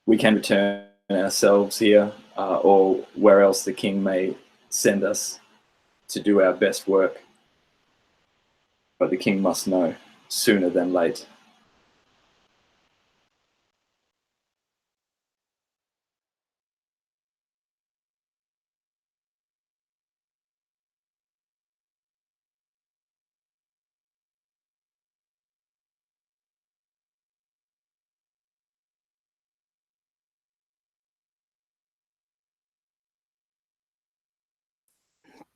We can return ourselves here, or where else the king may send us to do our best work. But the king must know sooner than late.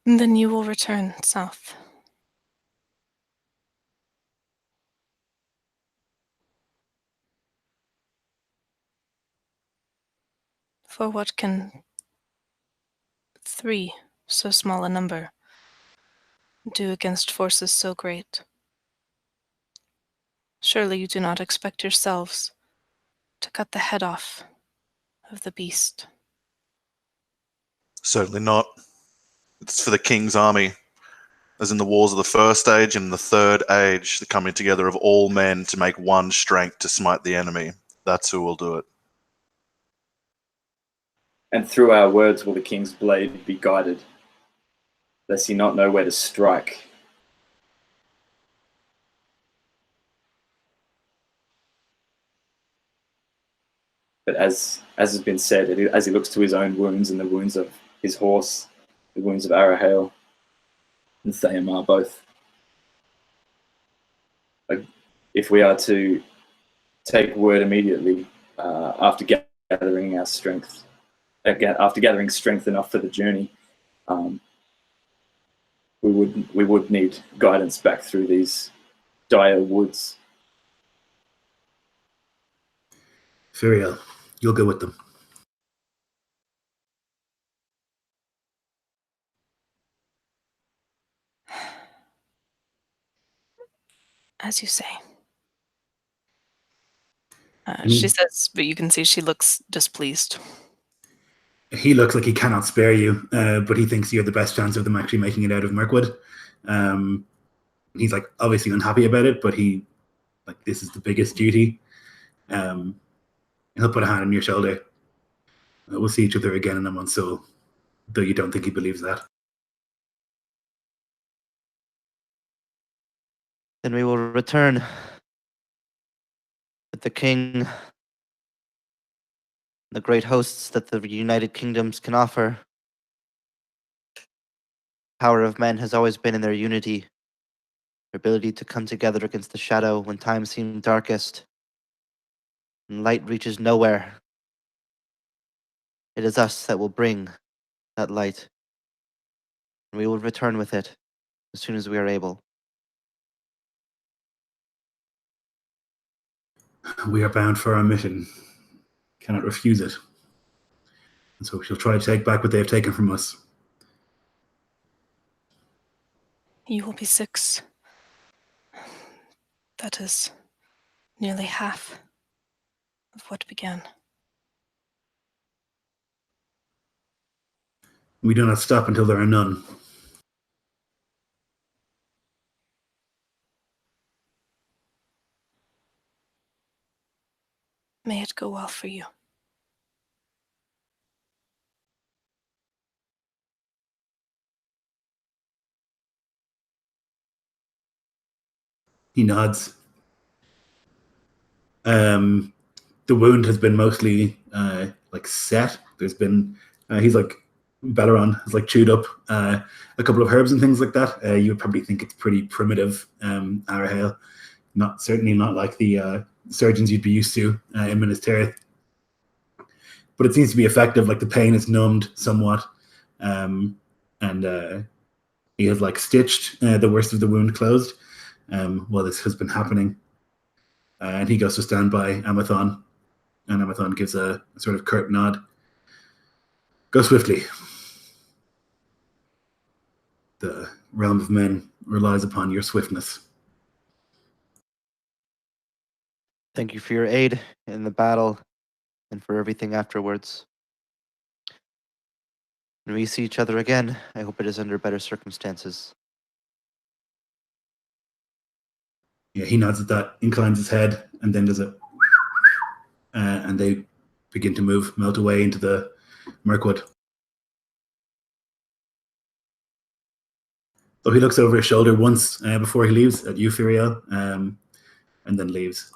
Then you will return south. For what can 3, so small a number, do against forces so great? Surely you do not expect yourselves to cut the head off of the beast. Certainly not. It's for the king's army, as in the wars of the first age and the third age, the coming together of all men to make one strength to smite the enemy. That's who will do it. And through our words will the king's blade be guided, lest he not know where to strike. But as has been said, as he looks to his own wounds and the wounds of his horse, the wounds of Arahale and Thamar both, if we are to take word immediately after gathering our strength, after gathering strength enough for the journey, we would need guidance back through these dire woods. Ivoriel, you'll go with them. As you say. She says, but you can see she looks displeased. He looks like he cannot spare you, but he thinks you're the best chance of them actually making it out of Mirkwood. He's like obviously unhappy about it, but this is the biggest duty. He'll put a hand on your shoulder. We'll see each other again in a month, so though you don't think he believes that. Then we will return with the king, the great hosts that the United Kingdoms can offer. Power of men has always been in their unity, their ability to come together against the shadow when times seem darkest. and light reaches nowhere. It is us that will bring that light, and we will return with it as soon as we are able. We are bound for our mission. Cannot refuse it. And so we shall try to take back what they have taken from us. You will be 6. That is nearly half of what began. We do not stop until there are none. May it go well for you. He nods. The wound has been mostly like set. There's been he's like Belleron has like chewed up a couple of herbs and things like that. You would probably think it's pretty primitive Arahale. Certainly not like the surgeons you'd be used to in Minas Tirith. But it seems to be effective. Like the pain is numbed somewhat, and he has like stitched the worst of the wound closed while this has been happening. And he goes to stand by Amathon, and Amathon gives a sort of curt nod. Go swiftly. The realm of men relies upon your swiftness. Thank you for your aid in the battle and for everything afterwards. When we see each other again, I hope it is under better circumstances. Yeah, he nods at that, inclines his head, and then does a and they begin to melt away into the Mirkwood. So he looks over his shoulder once before he leaves at Ivoriel, and then leaves.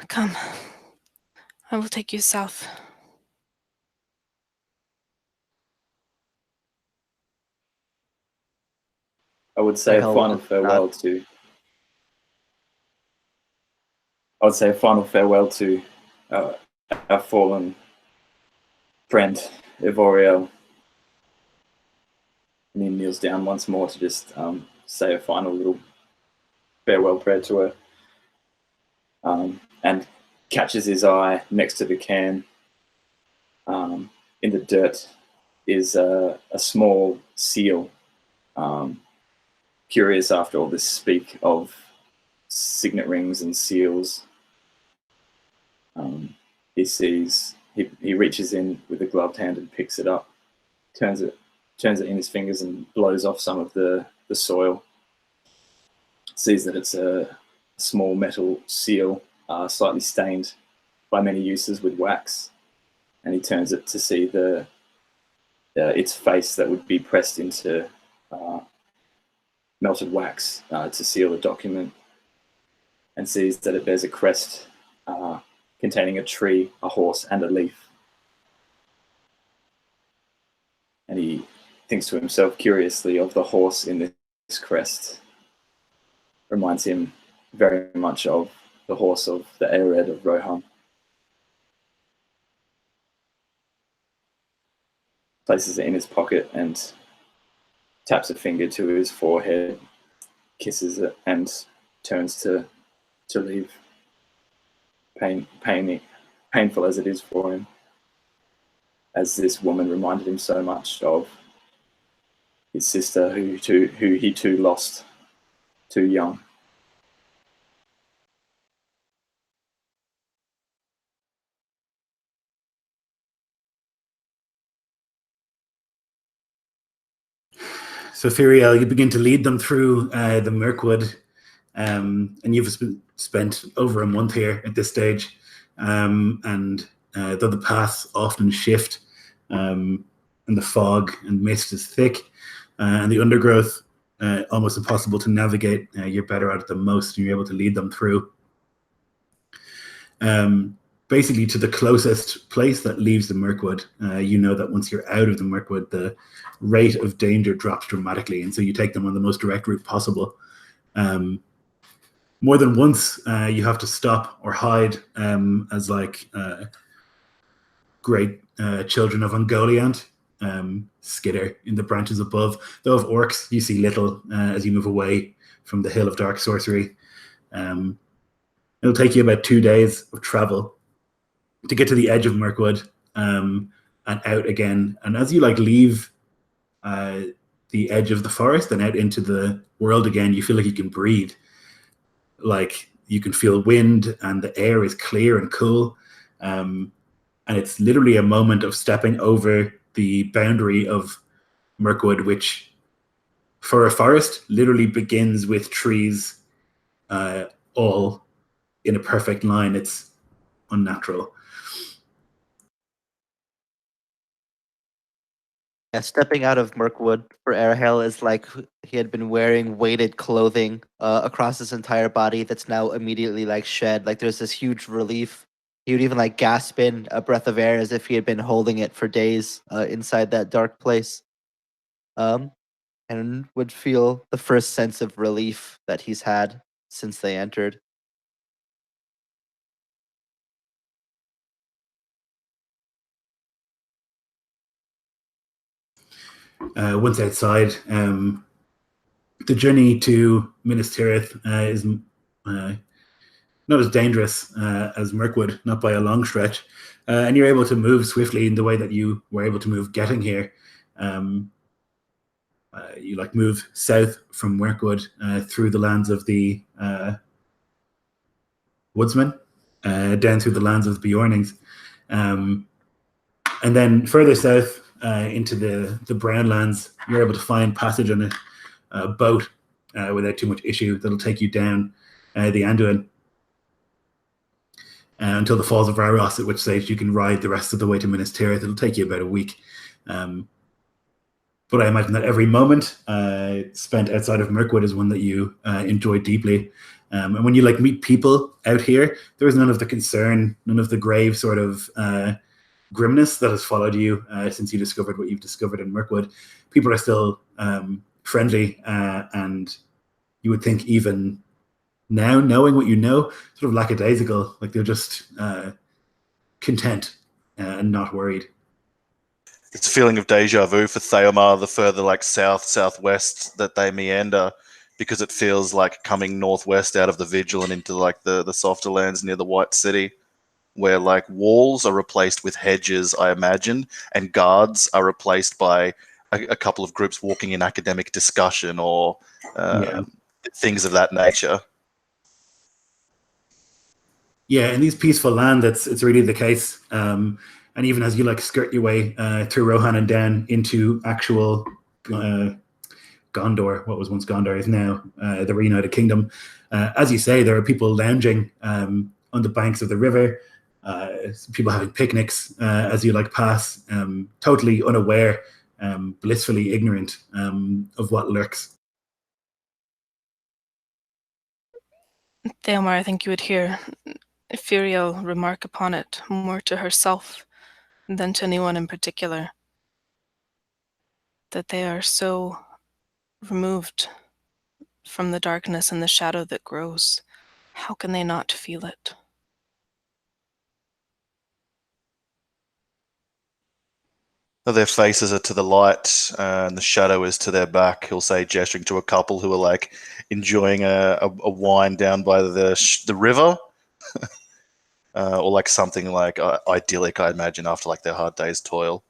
Come. I will take you south. I would say a Hell, final farewell to. I would say a final farewell to our fallen friend Ivoriel. And he kneels down once more to just say a final little farewell prayer to her, and catches his eye next to the cairn. In the dirt is a small seal. Curious after all this speak of signet rings and seals. He reaches in with a gloved hand and picks it up, turns it in his fingers and blows off some of the soil. Sees that it's a small metal seal, slightly stained by many uses with wax, and he turns it to see its face that would be pressed into melted wax to seal the document, and sees that it bears a crest containing a tree, a horse, and a leaf. And he thinks to himself curiously of the horse in this crest. Reminds him very much of the horse of the Aered of Rohan. Places it in his pocket and taps a finger to his forehead, kisses it, and turns to leave. Painful as it is for him, as this woman reminded him so much of his sister, who he too lost too young. So Ivoriel, you begin to lead them through the Mirkwood, and you've spent over a month here at this stage. And though the paths often shift, and the fog and mist is thick, and the undergrowth almost impossible to navigate, you're better at it than most, and you're able to lead them through. basically to the closest place that leaves the Mirkwood. You know that once you're out of the Mirkwood, the rate of danger drops dramatically, and so you take them on the most direct route possible. More than once, you have to stop or hide as like great children of Ungoliant skitter in the branches above. Though of orcs, you see little as you move away from the Hill of Dark Sorcery. It'll take you about 2 days of travel to get to the edge of Mirkwood and out again. And as you like leave the edge of the forest and out into the world again, you feel like you can breathe. Like you can feel wind and the air is clear and cool. And it's literally a moment of stepping over the boundary of Mirkwood, which for a forest literally begins with trees all in a perfect line. It's unnatural. Yeah, stepping out of Mirkwood for Arahel is like he had been wearing weighted clothing across his entire body that's now immediately like shed. Like there's this huge relief. He would even like gasp in a breath of air as if he had been holding it for days inside that dark place. And would feel the first sense of relief that he's had since they entered. Once outside, the journey to Minas Tirith is not as dangerous as Mirkwood, not by a long stretch. And you're able to move swiftly in the way that you were able to move getting here. You like move south from Mirkwood through the lands of the woodsmen, down through the lands of the Bjornings. And then further south into the brown lands, you're able to find passage on a boat without too much issue that'll take you down the Anduin until the Falls of Raros, at which stage you can ride the rest of the way to Minas Tirith. It'll take you about a week. But I imagine that every moment spent outside of Mirkwood is one that you enjoy deeply. And when you like meet people out here, there is none of the concern, none of the grave sort of grimness that has followed you since you discovered what you've discovered in Mirkwood. People are still friendly, and you would think even now, knowing what you know, sort of lackadaisical, like they're just content and not worried. It's a feeling of deja vu for Theomar the further like southwest that they meander, because it feels like coming northwest out of the Vigil and into like the softer lands near the White City, where like walls are replaced with hedges, I imagine, and guards are replaced by a couple of groups walking in academic discussion or things of that nature. Yeah, in these peaceful land, it's really the case. And even as you like skirt your way through Rohan and down into actual Gondor, what was once Gondor is now the Reunited Kingdom, as you say, there are people lounging on the banks of the river, people having picnics as you like pass, totally unaware, blissfully ignorant of what lurks. Theomar, I think you would hear Ivoriel remark upon it more to herself than to anyone in particular, that they are so removed from the darkness and the shadow that grows. How can they not feel it? Their faces are to the light, and the shadow is to their back. He'll say, gesturing to a couple who are like enjoying a wine down by the river, or like something like idyllic, I imagine, after like their hard day's toil.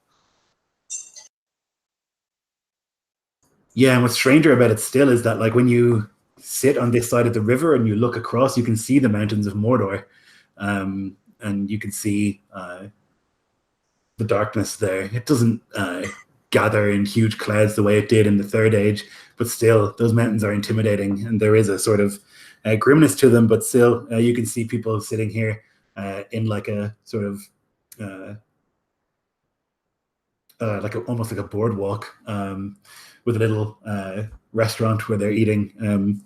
Yeah, and what's stranger about it still is that like when you sit on this side of the river and you look across, you can see the mountains of Mordor, and you can see the darkness there. It doesn't gather in huge clouds the way it did in the Third Age, but still, those mountains are intimidating, and there is a sort of grimness to them. But still, you can see people sitting here in like a sort of almost like a boardwalk with a little restaurant where they're eating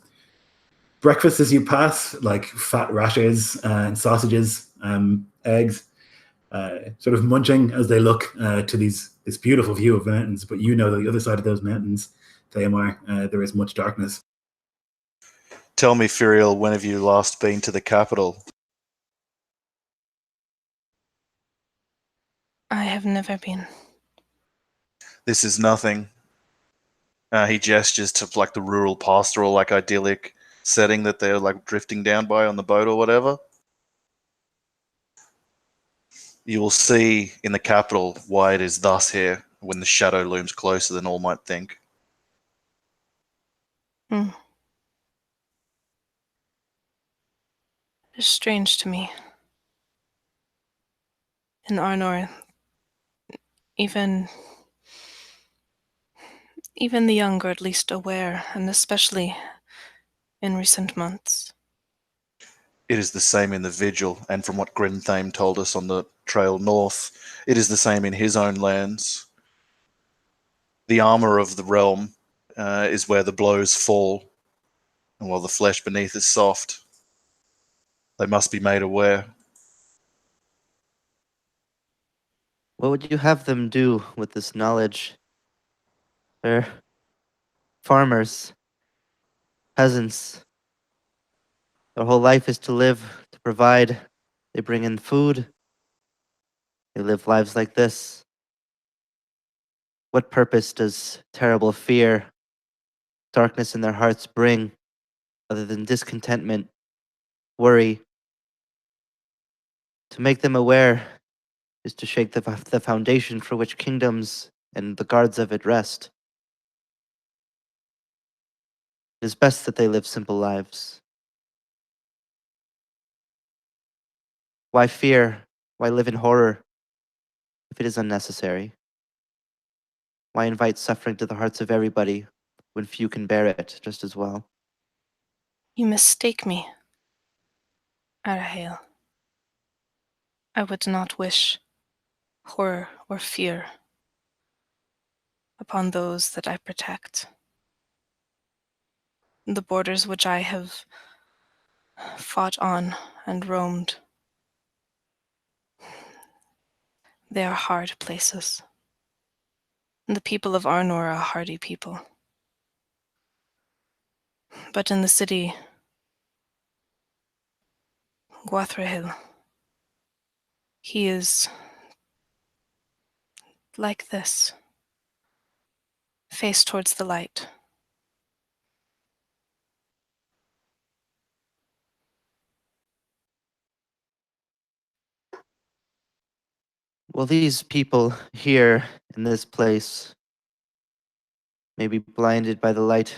breakfast as you pass, like fat rashers and sausages eggs, sort of munching as they look to this beautiful view of mountains. But you know, the other side of those mountains, Thamar, there is much darkness. Tell me, Furiel, when have you last been to the capital? I have never been. This is nothing. He gestures to like the rural pastoral, like idyllic setting that they're like drifting down by on the boat or whatever. You will see in the capital why it is thus here when the shadow looms closer than all might think. Hmm. It's strange to me. In Arnor, even the young are at least aware, and especially in recent months. It is the same in the Vigil, and from what Grinthame told us on the trail north, it is the same in his own lands. The armor of the realm is where the blows fall, and while the flesh beneath is soft, they must be made aware. What would you have them do with this knowledge? They're farmers, peasants. Their whole life is to live, to provide. They bring in food. They live lives like this. What purpose does terrible fear, darkness in their hearts bring, other than discontentment, worry? To make them aware is to shake the foundation for which kingdoms and the guards of it rest. It is best that they live simple lives. Why fear? Why live in horror if it is unnecessary? Why invite suffering to the hearts of everybody when few can bear it just as well? You mistake me, Arahel. I would not wish horror or fear upon those that I protect. The borders which I have fought on and roamed, they are hard places. And the people of Arnor are a hardy people. But in the city, Gwathrahill, he is like this, face towards the light. Well, these people here in this place may be blinded by the light,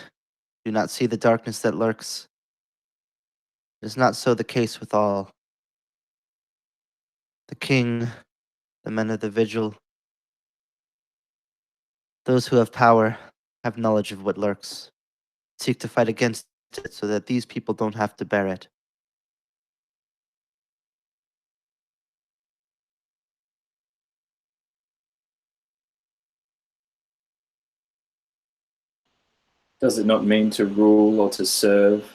do not see the darkness that lurks. It is not so the case with all. The king, the men of the vigil, those who have power have knowledge of what lurks, seek to fight against it so that these people don't have to bear it. Does it not mean to rule or to serve?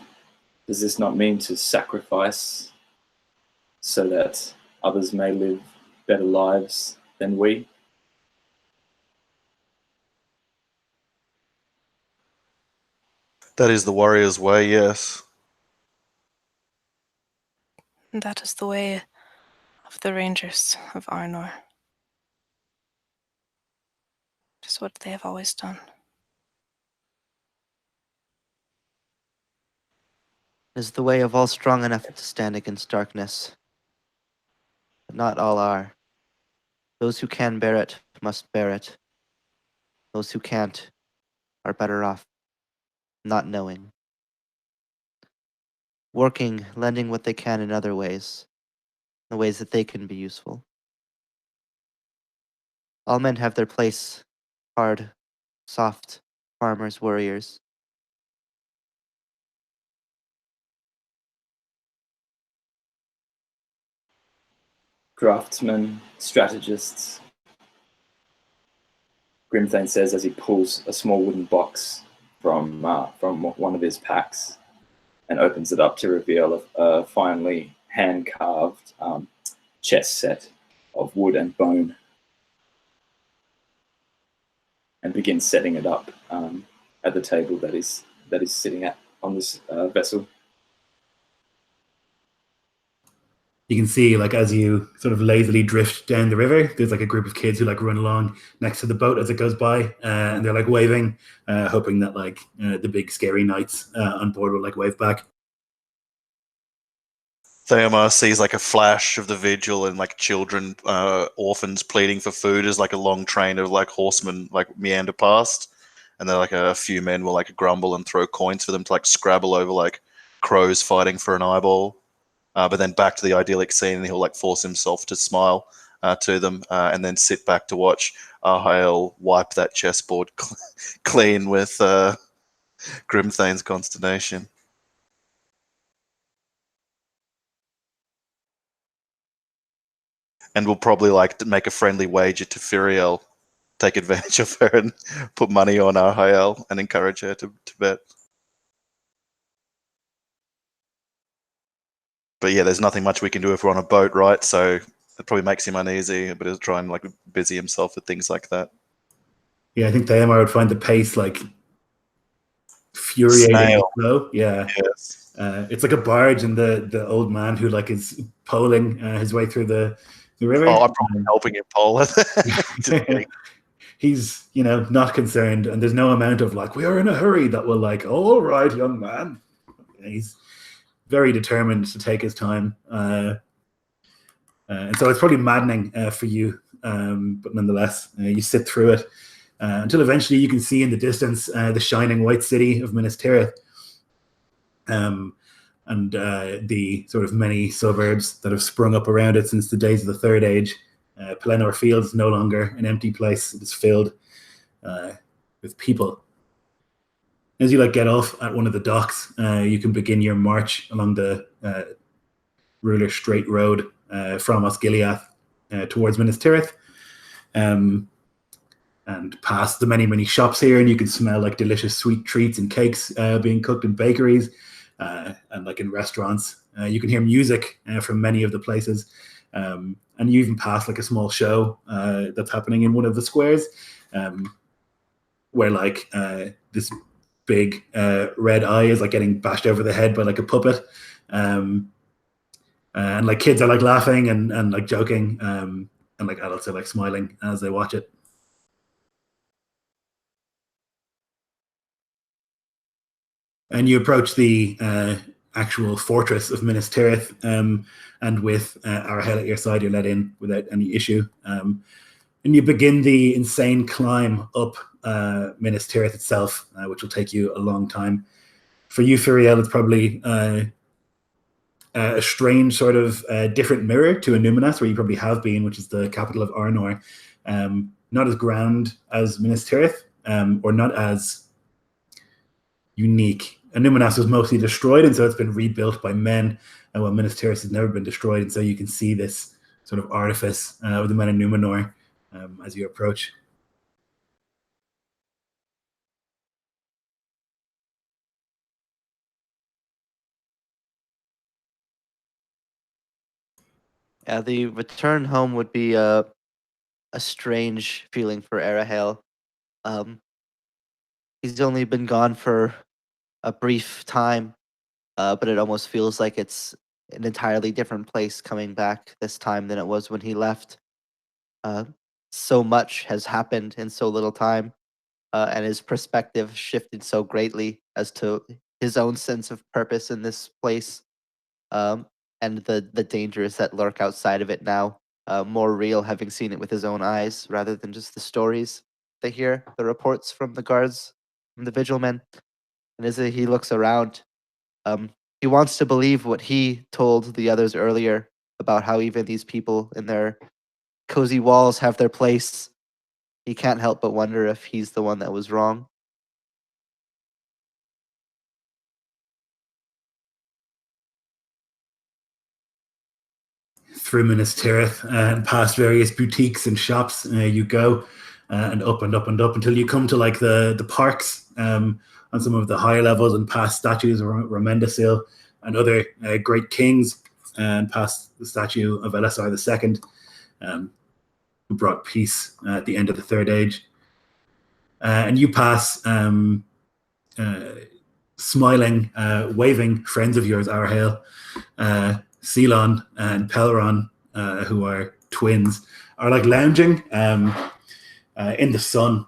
Does this not mean to sacrifice so that others may live better lives than we? That is the warrior's way, yes. And that is the way of the Rangers of Arnor. Just what they have always done. It is the way of all strong enough to stand against darkness. But not all are. Those who can bear it must bear it. Those who can't are better off not knowing. Working, lending what they can in other ways, the ways that they can be useful. All men have their place, hard, soft, farmers, warriors. Craftsmen, strategists. Grimthane says as he pulls a small wooden box from one of his packs and opens it up to reveal a finely hand-carved chess set of wood and bone, and begins setting it up at the table that is sitting on this vessel. You can see, like, as you sort of lazily drift down the river, there's like a group of kids who like run along next to the boat as it goes by, and they're like waving, hoping that like the big scary knights on board will like wave back. Theomar sees like a flash of the vigil and like children, orphans pleading for food as like a long train of like horsemen like meander past, and then like a few men will like grumble and throw coins for them to like scrabble over like crows fighting for an eyeball. But then back to the idyllic scene, and he'll like force himself to smile to them, and then sit back to watch Arhael wipe that chessboard clean with Grimthane's consternation. And we'll probably like make a friendly wager to Firiel, take advantage of her and put money on Arhael and encourage her to bet. But yeah, there's nothing much we can do if we're on a boat, right? So it probably makes him uneasy, but he'll try and like busy himself with things like that. Yeah, I think Theomar would find the pace like infuriating slow. Yeah. Yes. It's like a barge, and the old man who like is poling his way through the river. Oh, I'm probably helping him pole it. He's, you know, not concerned, and there's no amount of like, we are in a hurry that will like, all right, young man. He's very determined to take his time, and so it's probably maddening for you, but nonetheless, you sit through it until eventually you can see in the distance the shining white city of Minas Tirith, and the sort of many suburbs that have sprung up around it since the days of the Third Age. Pelennor Field is no longer an empty place; it is filled with people. As you like get off at one of the docks, you can begin your march along the Ruler Straight Road from Osgiliath towards Minas Tirith, and past the many shops here, and you can smell like delicious sweet treats and cakes being cooked in bakeries and like in restaurants. You can hear music from many of the places, and you even pass like a small show that's happening in one of the squares, where like this big red eye is like getting bashed over the head by like a puppet, and like kids are like laughing and like joking, and like adults are like smiling as they watch it. And you approach the actual fortress of Minas Tirith, and with Arhael at your side, you're let in without any issue, and you begin the insane climb up Minas Tirith itself, which will take you a long time. For you, Firiel, it's probably a strange sort of different mirror to Numinas, where you probably have been, which is the capital of Arnor. Not as grand as Minas Tirith, or not as unique. Numinas was mostly destroyed, and so it's been rebuilt by men, and while Minas Tirith has never been destroyed, and so you can see this sort of artifice of the men of Numenor as you approach. Yeah, the return home would be a strange feeling for Arhael. He's only been gone for a brief time, but it almost feels like it's an entirely different place coming back this time than it was when he left. So much has happened in so little time, and his perspective shifted so greatly as to his own sense of purpose in this place, and the dangers that lurk outside of it now. More real, having seen it with his own eyes, rather than just the stories they hear, the reports from the guards, from the vigil men. And as he looks around, he wants to believe what he told the others earlier about how even these people in their cozy walls have their place. He can't help but wonder if he's the one that was wrong. Through Minas Tirith and past various boutiques and shops, you go, and up and up and up until you come to like the parks, on some of the higher levels, and past statues of Romendasil and other great kings and past the statue of Elisar II, who brought peace at the end of the Third Age. And you pass smiling, waving friends of yours, Arhael, Celon, and Pelron, who are twins, are like lounging in the sun.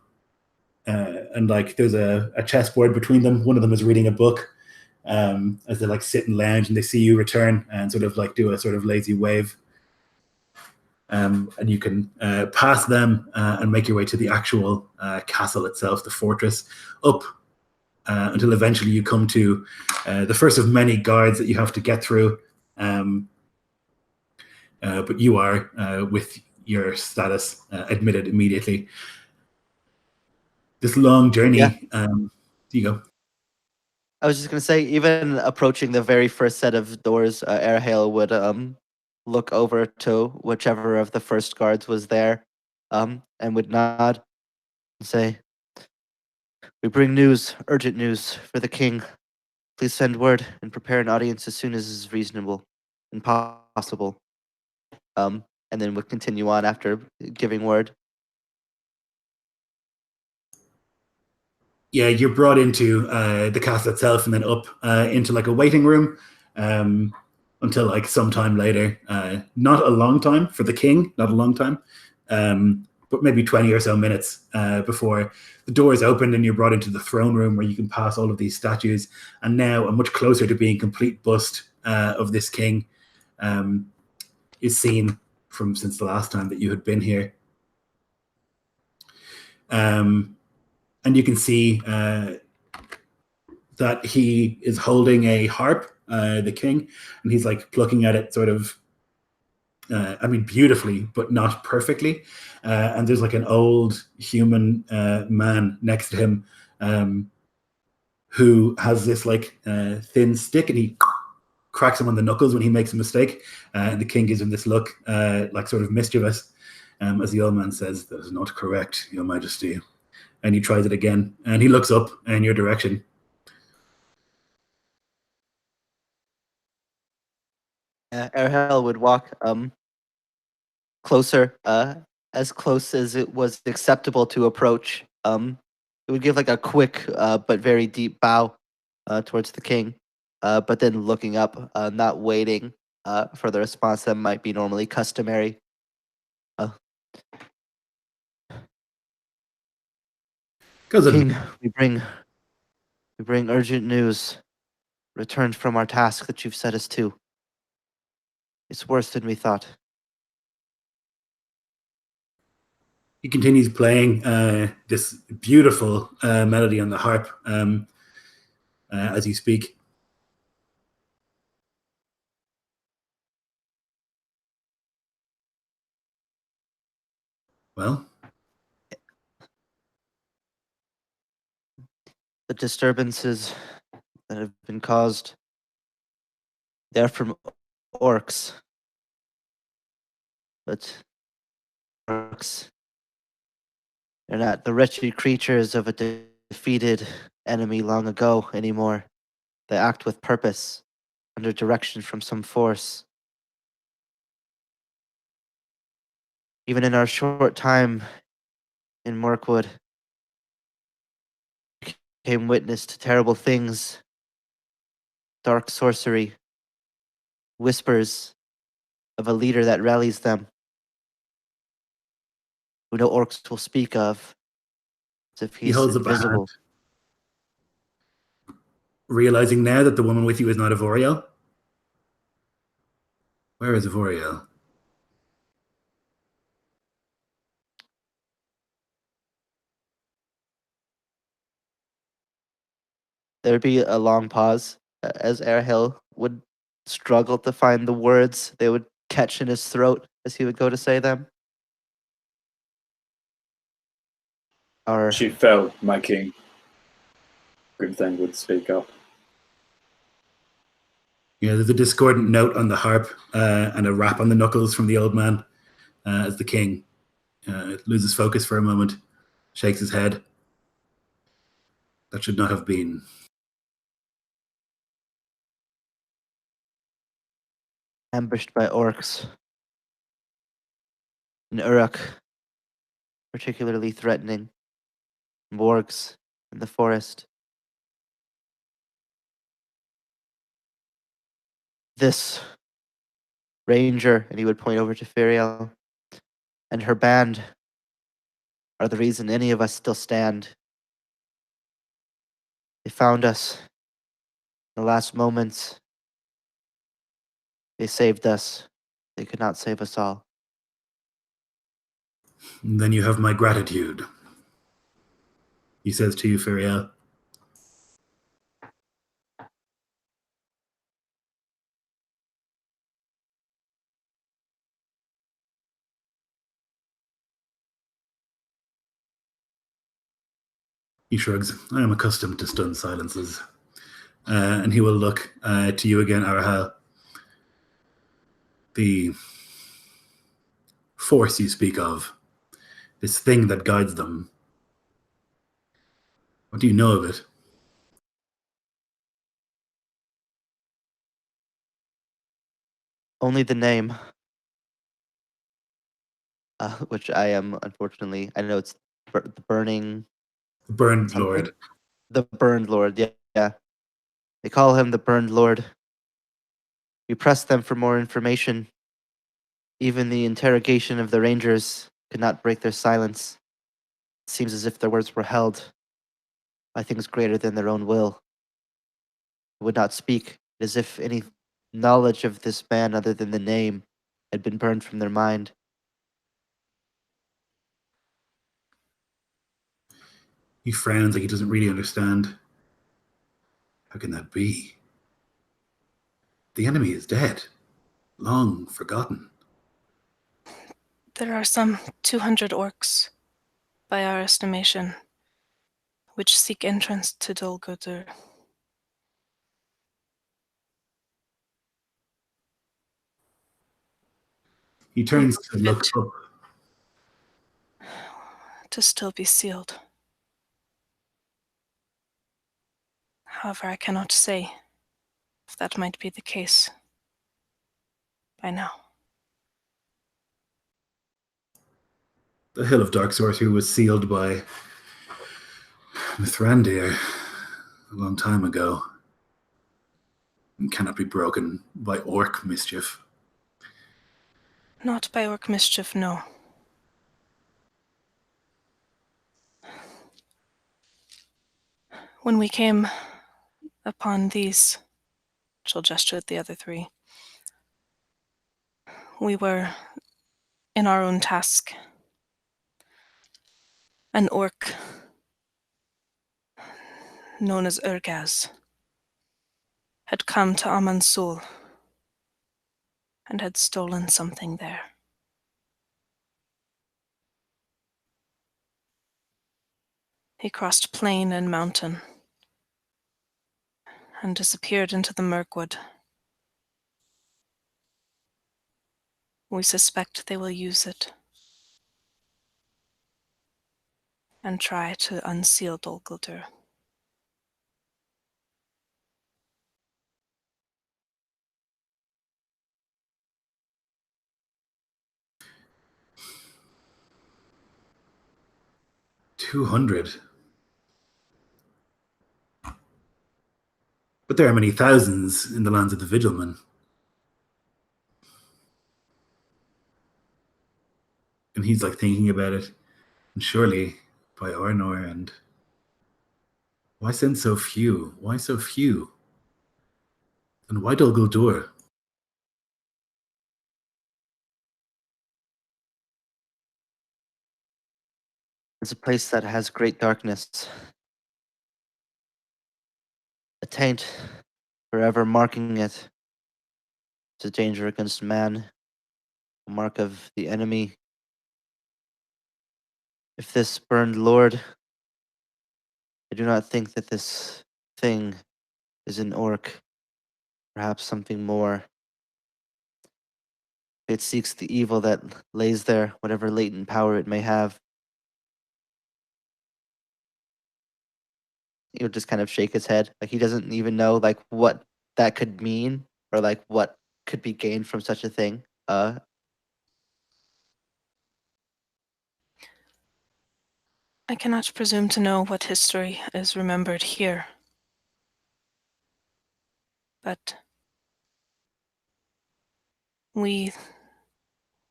And like there's a chessboard between them. One of them is reading a book as they like sit and lounge, and they see you return and sort of like do a sort of lazy wave. And you can pass them and make your way to the actual castle itself, the fortress, up until eventually you come to the first of many guards that you have to get through. But you are, with your status, admitted immediately. This long journey, you go. I was just gonna say, even approaching the very first set of doors, Arhael would look over to whichever of the first guards was there, and would nod and say, "We bring news, urgent news for the king. Please send word and prepare an audience as soon as is reasonable and possible." And then would continue on after giving word. Yeah, you're brought into the castle itself, and then up into like a waiting room until like sometime later. Not a long time for the king, not a long time, but maybe 20 or so minutes before the doors open and you're brought into the throne room where you can pass all of these statues. And now a much closer to being complete bust of this king is seen from since the last time that you had been here. And you can see that he is holding a harp, the king, and he's like plucking at it sort of, beautifully, but not perfectly. And there's like an old human man next to him who has this like thin stick, and he cracks him on the knuckles when he makes a mistake. And the king gives him this look, like sort of mischievous, as the old man says, "That is not correct, Your Majesty." And he tries it again, and he looks up in your direction. Arhael would walk closer, as close as it was acceptable to approach. It would give like a quick but very deep bow towards the king, but then looking up, not waiting for the response that might be normally customary. King, we bring urgent news. Returned from our task that you've set us to. It's worse than we thought. He continues playing this beautiful melody on the harp as you speak. Well, The disturbances that have been caused, they're from orcs. But orcs, they're not the wretched creatures of a defeated enemy long ago anymore. They act with purpose, under direction from some force. Even in our short time in Mirkwood, we became witness to terrible things. Dark sorcery, whispers of a leader that rallies them, who no orcs will speak of, as if he he's holds up a invisible. hand, realizing now that the woman with you is not Ivoriel. Where is Ivoriel? There'd be a long pause as Arhael would struggle to find the words they would catch in his throat as he would go to say them. Or She fell, my king. Grimthane would speak up. Yeah, there's a discordant note on the harp and a rap on the knuckles from the old man as the king loses focus for a moment, shakes his head. That should not have been. ambushed by orcs. In Uruk, particularly threatening. Wargs in the forest. This ranger, and he would point over to Firiel, and her band are the reason any of us still stand. They found us in the last moments. They saved us. They could not save us all. Then you have my gratitude, he says to you, Firiel. He shrugs. I am accustomed to stunned silences. And he will look to you again, Arahal. The force you speak of, this thing that guides them, what do you know of it? Only the name, which I am, unfortunately, I know it's the burning, The Burned something. Lord. The Burned Lord, yeah. They call him the Burned Lord. We pressed them for more information. Even the interrogation of the rangers could not break their silence. It seems as if their words were held by things greater than their own will. They would not speak, as if any knowledge of this man other than the name had been burned from their mind. He frowns like he doesn't really understand. How can that be? The enemy is dead, long forgotten. There are some 200 orcs, by our estimation, which seek entrance to Dol Guldur. He turns to look It up. to still be sealed. However, I cannot say if that might be the case by now. The Hill of Dark Sorcery was sealed by Mithrandir a long time ago and cannot be broken by orc mischief. Not by orc mischief, no. When we came upon these, she'll gesture at the other three, we were in our own task. An orc known as Urgaz had come to Amansul and had stolen something there. He crossed plain and mountain and disappeared into the Mirkwood. We suspect they will use it and try to unseal Dol Guldur. $200. But there are many thousands in the lands of the Vigilman. And he's like thinking about it. And surely by Arnor, and why send so few? Why so few? And why Dol Guldur? It's a place that has great darkness. A taint forever marking it. It's a danger against man, a mark of the enemy. If this burned Lord, I do not think that this thing is an orc, perhaps something more. It seeks the evil that lays there, whatever latent power it may have. He would just kind of shake his head, like he doesn't even know like what that could mean or like what could be gained from such a thing. I cannot presume to know what history is remembered here. But we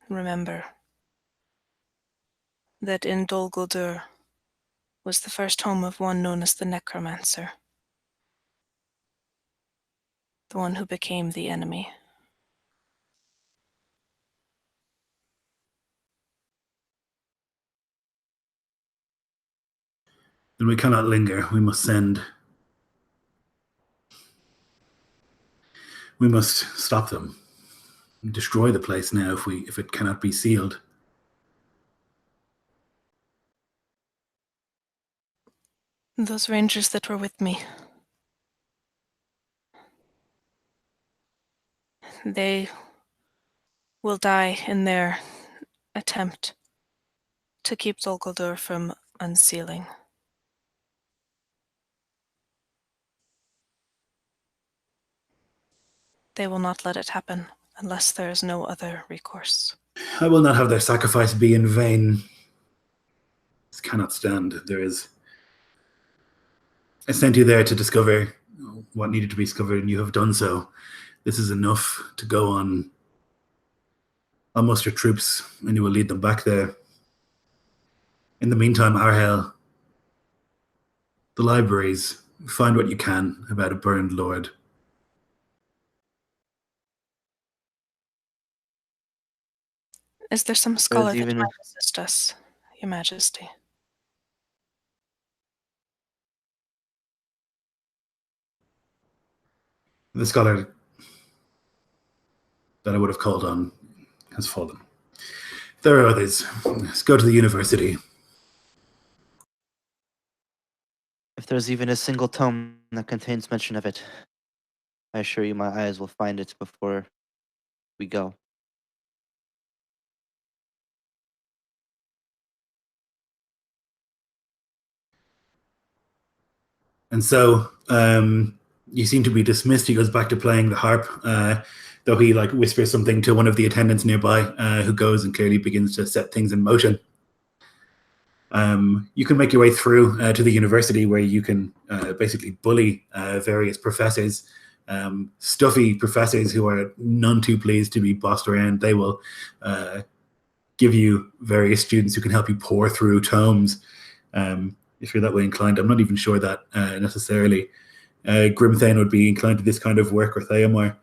remember that in Dol Guldur was the first home of one known as the Necromancer, the one who became the enemy. Then we cannot linger. We must send. We must stop them. Destroy the place now if it cannot be sealed. Those rangers that were with me, they will die in their attempt to keep Dol Guldur from unsealing. They will not let it happen unless there is no other recourse. I will not have their sacrifice be in vain. This cannot stand. I sent you there to discover what needed to be discovered, and you have done so. This is enough to go on. I'll muster troops, and you will lead them back there. In the meantime, Arhel, the libraries, find what you can about a burned lord. Is there some scholar that even- might assist us, Your Majesty? The scholar that I would have called on has fallen. There are others. Let's go to the university. If there's even a single tome that contains mention of it, I assure you my eyes will find it before we go. And so you seem to be dismissed. He goes back to playing the harp, though he whispers something to one of the attendants nearby, who goes and clearly begins to set things in motion. You can make your way through to the university, where you can basically bully various professors, stuffy professors who are none too pleased to be bossed around. They will give you various students who can help you pour through tomes. If you're that way inclined. I'm not even sure that necessarily Grimthane would be inclined to this kind of work, or Theomar.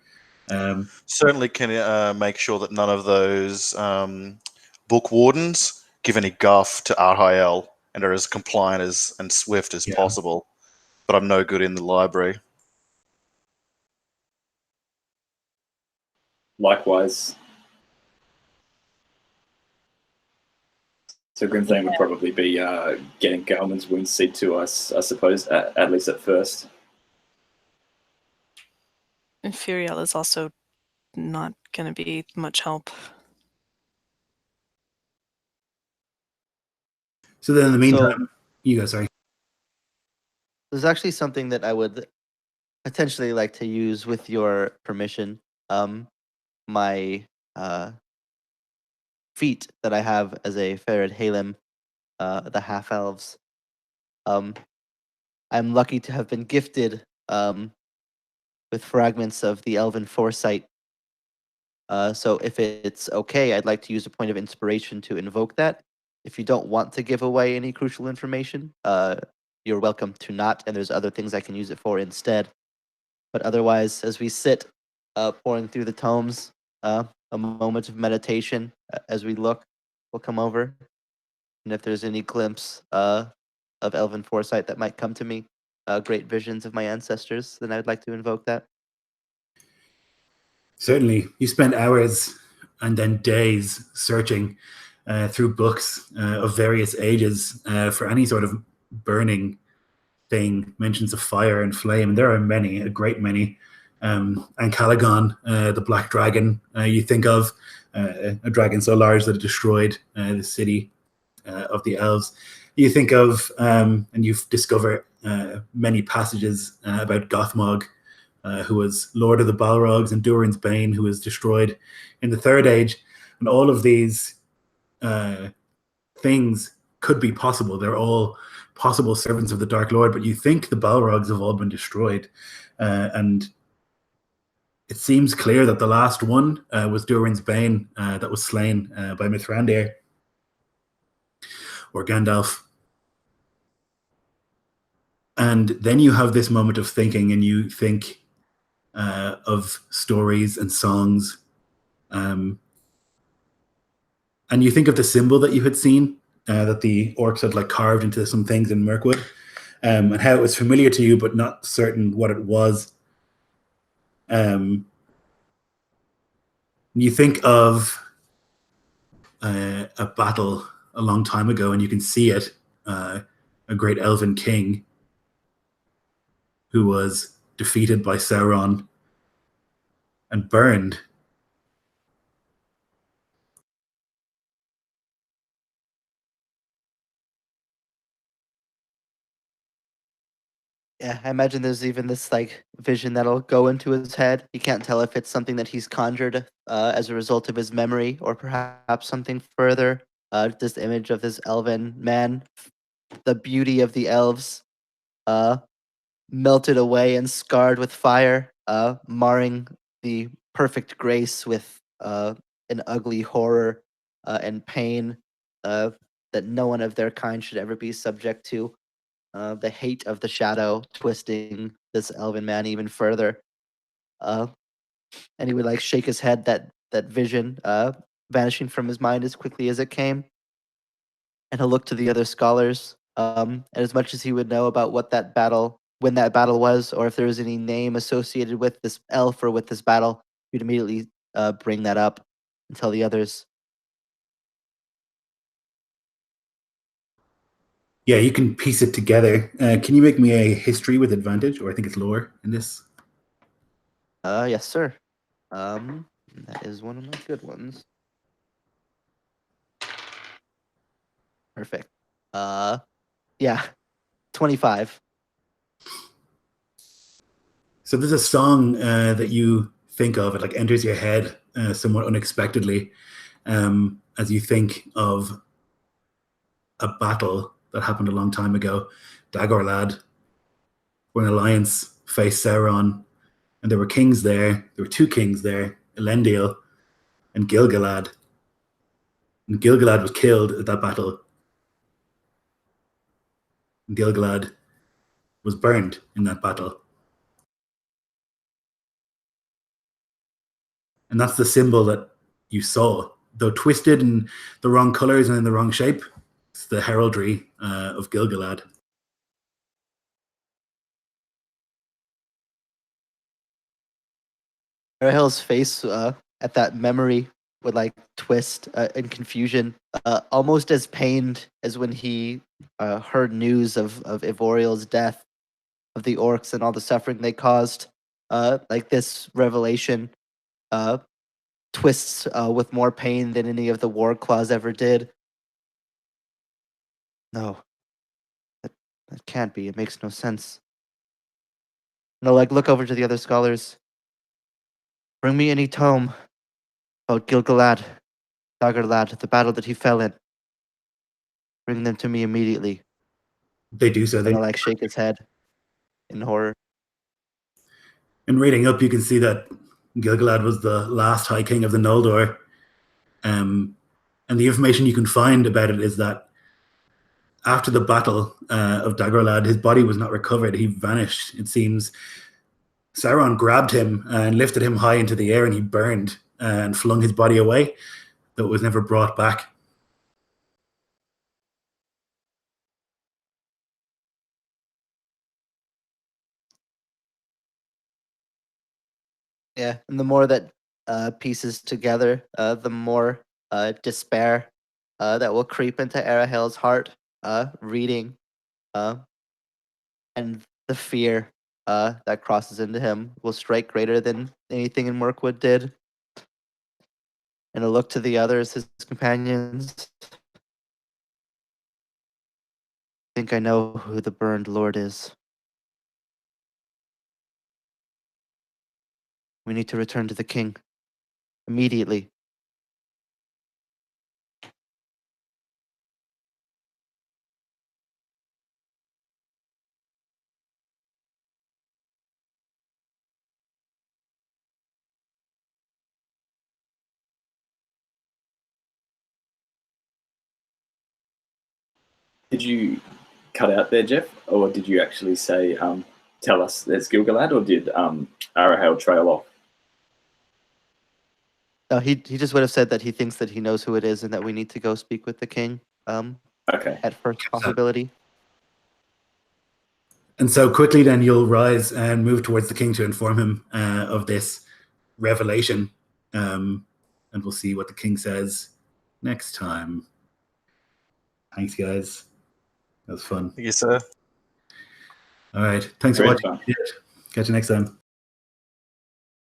Certainly can make sure that none of those book wardens give any guff to Arhael and are as compliant and swift as possible. But I'm no good in the library. Likewise. So Grimthane would probably be getting Galman's wound seed to us, I suppose, at least at first. Ivoriel is also not going to be much help. So then in the meantime, you go, sorry. There's actually something that I would potentially like to use with your permission. My feat that I have as a Ferid Halem, the half-elves. I'm lucky to have been gifted with fragments of the Elven Foresight. So if it's okay, I'd like to use a point of inspiration to invoke that. If you don't want to give away any crucial information, you're welcome to not, and there's other things I can use it for instead. But otherwise, as we sit pouring through the tomes, a moment of meditation as we look will come over. And if there's any glimpse of Elven Foresight that might come to me, great visions of my ancestors, then I'd like to invoke that. Certainly. You spent hours and then days searching through books of various ages for any sort of burning thing, mentions of fire and flame. And there are many, a great many. And Calagon, the black dragon, you think of, a dragon so large that it destroyed the city of the elves. You think of, and you've discovered many passages about Gothmog, who was Lord of the Balrogs, and Durin's Bane, who was destroyed in the Third Age. And all of these things could be possible. They're all possible servants of the Dark Lord, but you think the Balrogs have all been destroyed. And it seems clear that the last one was Durin's Bane that was slain by Mithrandir or Gandalf. And then you have this moment of thinking, and you think of stories and songs. And you think of the symbol that you had seen, that the orcs had like carved into some things in Mirkwood, and how it was familiar to you, but not certain what it was. You think of a battle a long time ago, and you can see it, a great elven king who was defeated by Sauron and burned. Yeah, I imagine there's even this like vision that'll go into his head. You can't tell if it's something that he's conjured as a result of his memory, or perhaps something further. This image of this elven man, the beauty of the elves, uh, melted away and scarred with fire, marring the perfect grace with an ugly horror and pain that no one of their kind should ever be subject to. The hate of the shadow twisting this elven man even further. Uh, and he would like shake his head, that vision vanishing from his mind as quickly as it came. And he'll look to the other scholars. And as much as he would know about when that battle was, or if there was any name associated with this elf or with this battle, he'd immediately bring that up and tell the others. Yeah, you can piece it together. Can you make me a history with advantage, or I think it's lore in this? Yes, sir. That is one of my good ones. Perfect. Yeah, 25. So there's a song that you think of, it like enters your head somewhat unexpectedly, as you think of a battle that happened a long time ago. Dagorlad, where an alliance faced Sauron, and there were kings there. There were two kings there, Elendil and Gilgalad. And Gilgalad was killed at that battle. And Gilgalad was burned in that battle. And that's the symbol that you saw, though twisted in the wrong colors and in the wrong shape. It's the heraldry of Gilgalad. Rahil's face at that memory would like twist in confusion, almost as pained as when he heard news of Ivoriel's death, of the orcs and all the suffering they caused. Like this revelation twists with more pain than any of the war claws ever did. No, that can't be. It makes no sense. No, like look over to the other scholars. Bring me any tome about Gilgalad, Dagorlad, the battle that he fell in. Bring them to me immediately. They do so. And I'll like shake his head in horror. In reading up, you can see that Gilgalad was the last High King of the Noldor. And the information you can find about it is that after the battle of Dagorlad, his body was not recovered. He vanished. It seems Sauron grabbed him and lifted him high into the air, and he burned and flung his body away, though it was never brought back. Yeah, and the more that pieces together, the more despair that will creep into Arahil's heart, reading, uh, and the fear that crosses into him will strike greater than anything in Mirkwood did. And a look to the others, his companions. I think I know who the burned lord is. We need to return to the king immediately. Did you cut out there, Jeff, or did you actually say, tell us there's Gilgalad, or did Arahel trail off? No, he just would have said that he thinks that he knows who it is and that we need to go speak with the king. Okay. At first possibility. And so quickly then you'll rise and move towards the king to inform him of this revelation. And we'll see what the king says next time. Thanks, guys. That was fun. Thank you, sir. All right. Thanks for Great watching. fun. Catch you next time.